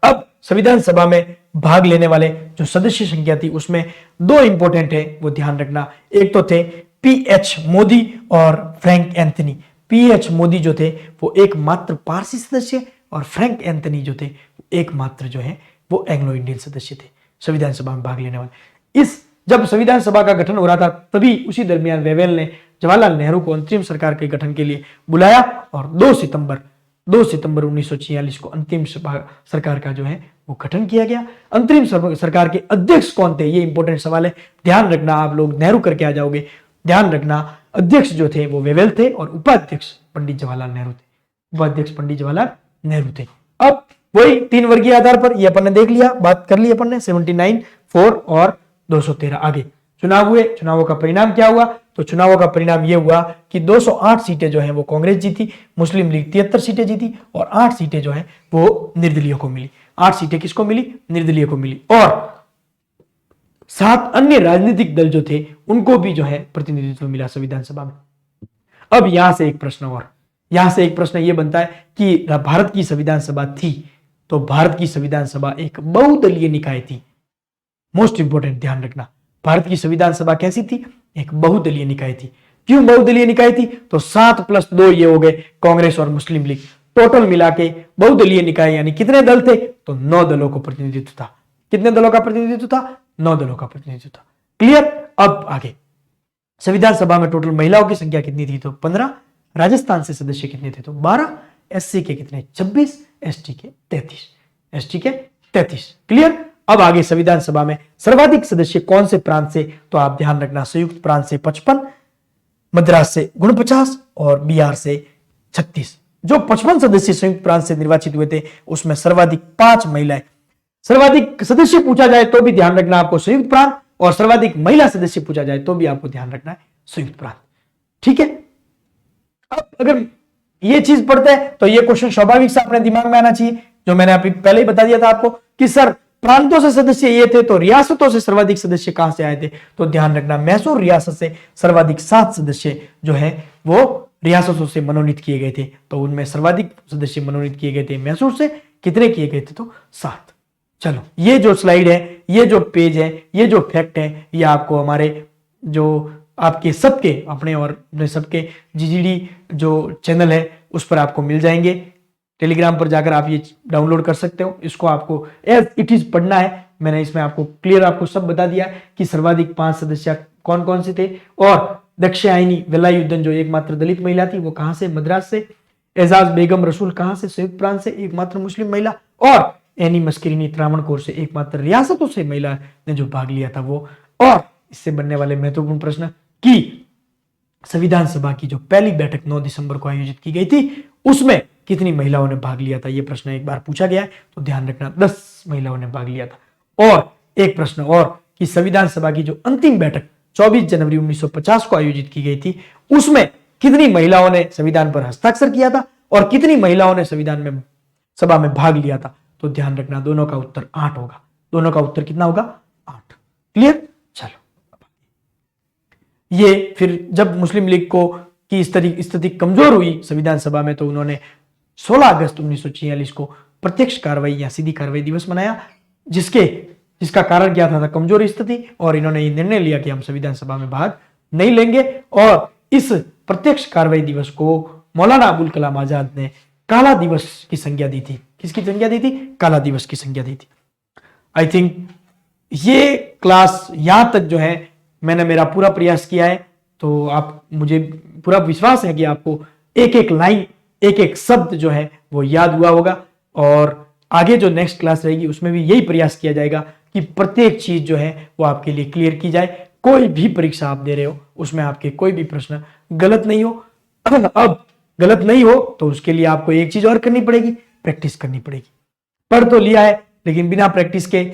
अब संविधान सभा में भाग लेने वाले जो सदस्य संख्या थी उसमें 2 इंपॉर्टेंट है, वो ध्यान रखना। एक तो थे PH मोदी और फ्रैंक एंथनी। PH मोदी जो थे वो एकमात्र पारसी सदस्य, और फ्रैंक एंथनी जो थे एकमात्र जो है वो एंग्लो इंडियन सदस्य थे संविधान सभा में भाग लेने वाले। जब संविधान सभा का गठन हो रहा था तभी उसी दरमियान वेवेल ने जवाहरलाल नेहरू को अंतरिम सरकार के गठन के लिए बुलाया, और 2 सितंबर 1946 को अंतिम सरकार का जो है वो गठन किया गया। अंतरिम सरकार के अध्यक्ष कौन थे? ये इंपॉर्टेंट सवाल है, ध्यान रखना। आप लोग नेहरू करके आ जाओगे, ध्यान रखना। अध्यक्ष जो थे वो वेवेल थे और उपाध्यक्ष पंडित जवाहरलाल नेहरू थे। उपाध्यक्ष पंडित जवाहरलाल नेहरू थे। अब वही 3 वर्गीय आधार पर ये अपन ने देख लिया, बात कर ली अपन ने, 79, 4 और 213। आगे चुनाव हुए, चुनावों का परिणाम क्या हुआ? तो चुनावों का परिणाम यह हुआ कि 208 सीटें जो है वो कांग्रेस जीती, मुस्लिम लीग 73 सीटें जीती, और 8 सीटें जो है वो निर्दलीयों को मिली। 8 सीटें किसको मिली? निर्दलीय को मिली। और 7 अन्य राजनीतिक दल जो थे उनको भी जो है प्रतिनिधित्व मिला संविधान सभा में। अब यहां से एक प्रश्न यह बनता है कि भारत की संविधान सभा थी, तो भारत की संविधान सभा एक बहुदलीय निकाय थी। मोस्ट इंपोर्टेंट ध्यान रखना, भारत की संविधान सभा कैसी थी? एक बहुदलीय निकाय थी। क्यों बहुदलीय निकाय थी? तो 7 + 2 ये हो गए कांग्रेस और मुस्लिम लीग, टोटल मिला के बहुदलीय निकाय यानी कितने दल थे? तो 9 दलों को प्रतिनिधित्व था। कितने दलों का प्रतिनिधित्व था? 9 दलों का प्रतिनिधित्व था। क्लियर? अब आगे संविधान सभा में टोटल महिलाओं की संख्या कितनी थी? तो 15। राजस्थान से सदस्य कितने थे? तो 12। एससी के कितने? 26। एसटी के 33। क्लियर? अब आगे संविधान सभा में सर्वाधिक सदस्य कौन से प्रांत से? तो आप ध्यान रखना, संयुक्त प्रांत से 55, मद्रास से 49 और बिहार से 36। जो 55 सदस्य संयुक्त प्रांत से निर्वाचित हुए थे उसमें सर्वाधिक 5 महिलाएं। सर्वाधिक सदस्य पूछा जाए तो भी ध्यान रखना आपको संयुक्त प्रांत, और सर्वाधिक महिला सदस्य पूछा जाए तो भी आपको ध्यान रखना है संयुक्त प्रांत। ठीक है? अब अगर ये चीज पढ़ते हैं तो ये क्वेश्चन स्वाभाविक से अपने दिमाग में आना चाहिए, जो मैंने अभी पहले ही बता दिया था आपको कि सर प्रांतों से सदस्य ये थे, तो रियासतों से सर्वाधिक सदस्य कहां से आए थे? तो ध्यान रखना, मैसूर रियासत से सर्वाधिक 7 सदस्य जो है वो रियासतों से मनोनीत किए गए थे। तो उनमें सर्वाधिक सदस्य मनोनीत किए गए थे मैसूर से। कितने किए गए थे? तो 7। चलो, ये जो स्लाइड है, ये जो पेज है, ये जो फैक्ट है, ये आपको हमारे जो आपके सबके अपने और अपने सबके जीजीडी जो चैनल है उस पर आपको मिल जाएंगे। टेलीग्राम पर जाकर आप ये डाउनलोड कर सकते हो। इसको आपको एज इट इज पढ़ना है। मैंने इसमें आपको क्लियर आपको सब बता दिया कि सर्वाधिक 5 सदस्य कौन कौन से थे, और दक्षायनी वेलायुद्धन जो एकमात्र दलित महिला थी वो कहां से? मद्रास से। एजाज बेगम रसूल कहां से? संयुक्त प्रांत से, एकमात्र मुस्लिम महिला। और एनी मस्करीनी त्रावणकोर से, एकमात्र रियासतों से महिला ने जो भाग लिया था वो। और इससे बनने वाले महत्वपूर्ण प्रश्न कि संविधान सभा की जो पहली बैठक 9 दिसंबर को आयोजित की गई थी उसमें कितनी महिलाओं ने भाग लिया था? यह प्रश्न एक बार पूछा गया है, तो ध्यान रखना 10 महिलाओं ने भाग लिया था। और एक प्रश्न और कि संविधान सभा की जो अंतिम बैठक 24 जनवरी 1950 को आयोजित की गई थी उसमें कितनी महिलाओं ने संविधान पर हस्ताक्षर किया था और कितनी महिलाओं ने संविधान में सभा में भाग लिया था? तो ध्यान रखना, दोनों का उत्तर 8 होगा। दोनों का उत्तर कितना होगा? 8। क्लियर? चलो, ये फिर जब मुस्लिम लीग को की स्थिति कमजोर हुई संविधान सभा में, तो उन्होंने 16 अगस्त 1946 को प्रत्यक्ष कार्रवाई या सीधी कार्रवाई दिवस मनाया, जिसका कारण क्या था? कमजोर स्थिति। और इन्होंने ये निर्णय लिया कि हम संविधान सभा में भाग नहीं लेंगे। और इस प्रत्यक्ष कार्रवाई दिवस को मौलाना अबुल कलाम आजाद ने काला दिवस की संज्ञा दी थी। किसकी संज्ञा दी थी? काला दिवस की संज्ञा दी थी। आई थिंक ये क्लास यहां तक जो है मैंने मेरा पूरा प्रयास किया है, तो आप मुझे पूरा विश्वास है कि आपको एक एक लाइन, एक एक शब्द जो है वो याद हुआ होगा। और आगे जो नेक्स्ट क्लास रहेगी उसमें भी यही प्रयास किया जाएगा कि प्रत्येक चीज जो है वो आपके लिए क्लियर की जाए। कोई भी परीक्षा आप दे रहे हो उसमें आपके कोई भी प्रश्न गलत नहीं हो। अब गलत नहीं हो तो उसके लिए आपको एक चीज और करनी पड़ेगी, प्रैक्टिस करनी पड़ेगी। पढ़ तो लिया है लेकिन बिना प्रैक्टिस के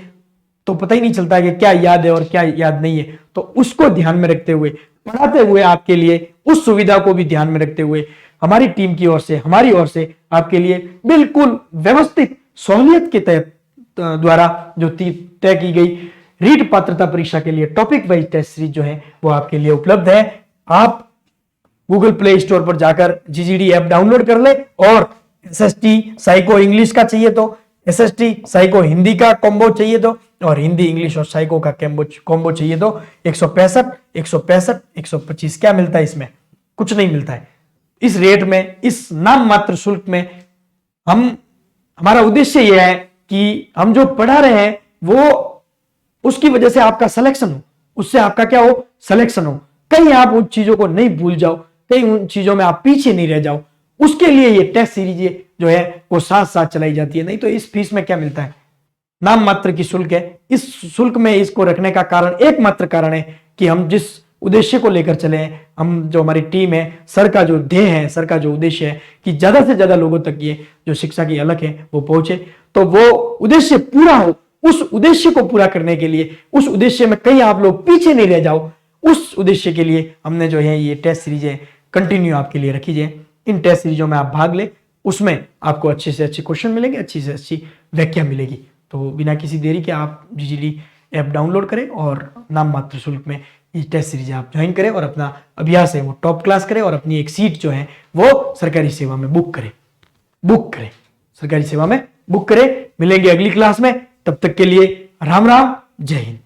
तो पता ही नहीं चलता है कि क्या याद है और क्या याद नहीं है। तो उसको ध्यान में रखते हुए, पढ़ाते हुए आपके लिए उस सुविधा को भी ध्यान में रखते हुए हमारी टीम की ओर से, हमारी ओर से आपके लिए बिल्कुल व्यवस्थित सहूलियत के तहत द्वारा जो तय की गई रीट पात्रता परीक्षा के लिए टॉपिक वाइज टेस्ट सीरीज जो है वो आपके लिए उपलब्ध है। आप गूगल प्ले स्टोर पर जाकर जीजीडी ऐप डाउनलोड कर ले, और एसएसटी साइको इंग्लिश का चाहिए तो, एसएसटी साइको हिंदी का कॉम्बो चाहिए तो, और हिंदी इंग्लिश और साइको का कॉम्बो चाहिए तो 165 165 125। क्या मिलता है इसमें? कुछ नहीं मिलता है। इस रेट में, इस नाम मात्र शुल्क में हमारा उद्देश्य यह है कि हम जो पढ़ा रहे हैं वो उसकी वजह से आपका सिलेक्शन हो, उससे आपका क्या हो? सिलेक्शन हो। कहीं आप उन चीजों को नहीं भूल जाओ, कहीं उन चीजों में आप पीछे नहीं रह जाओ, उसके लिए ये टेस्ट सीरीज जो है वो साथ साथ चलाई जाती है। नहीं तो इस फीस में क्या मिलता है? नाम मात्र की शुल्क है। इस शुल्क में इसको रखने का कारण, एकमात्र कारण है कि हम जिस उद्देश्य को लेकर चले हैं, हम जो हमारी टीम है, सर का जो ध्येय है, सर का जो उद्देश्य है कि ज्यादा से ज्यादा लोगों तक ये जो शिक्षा की अलख है वो पहुंचे, तो वो उद्देश्य पूरा हो। उस उद्देश्य को पूरा करने के लिए, उस उद्देश्य में कहीं आप लोग पीछे नहीं रह जाओ, उस उद्देश्य के लिए हमने जो है ये टेस्ट सीरीज कंटिन्यू आपके लिए रखी जाए। इन टेस्ट सीरीजों में आप भाग ले, उसमें आपको अच्छे से अच्छे क्वेश्चन मिलेंगे, अच्छी से अच्छी व्याख्या मिलेगी। तो बिना किसी देरी के आप जीजीली ऐप डाउनलोड करें और नाम मात्र शुल्क में ये टेस्ट सीरीज आप ज्वाइन करें और अपना अभ्यास है वो टॉप क्लास करें और अपनी एक सीट जो है वो सरकारी सेवा में बुक करें, सरकारी सेवा में बुक करें। मिलेंगे अगली क्लास में, तब तक के लिए राम राम, जय हिंद।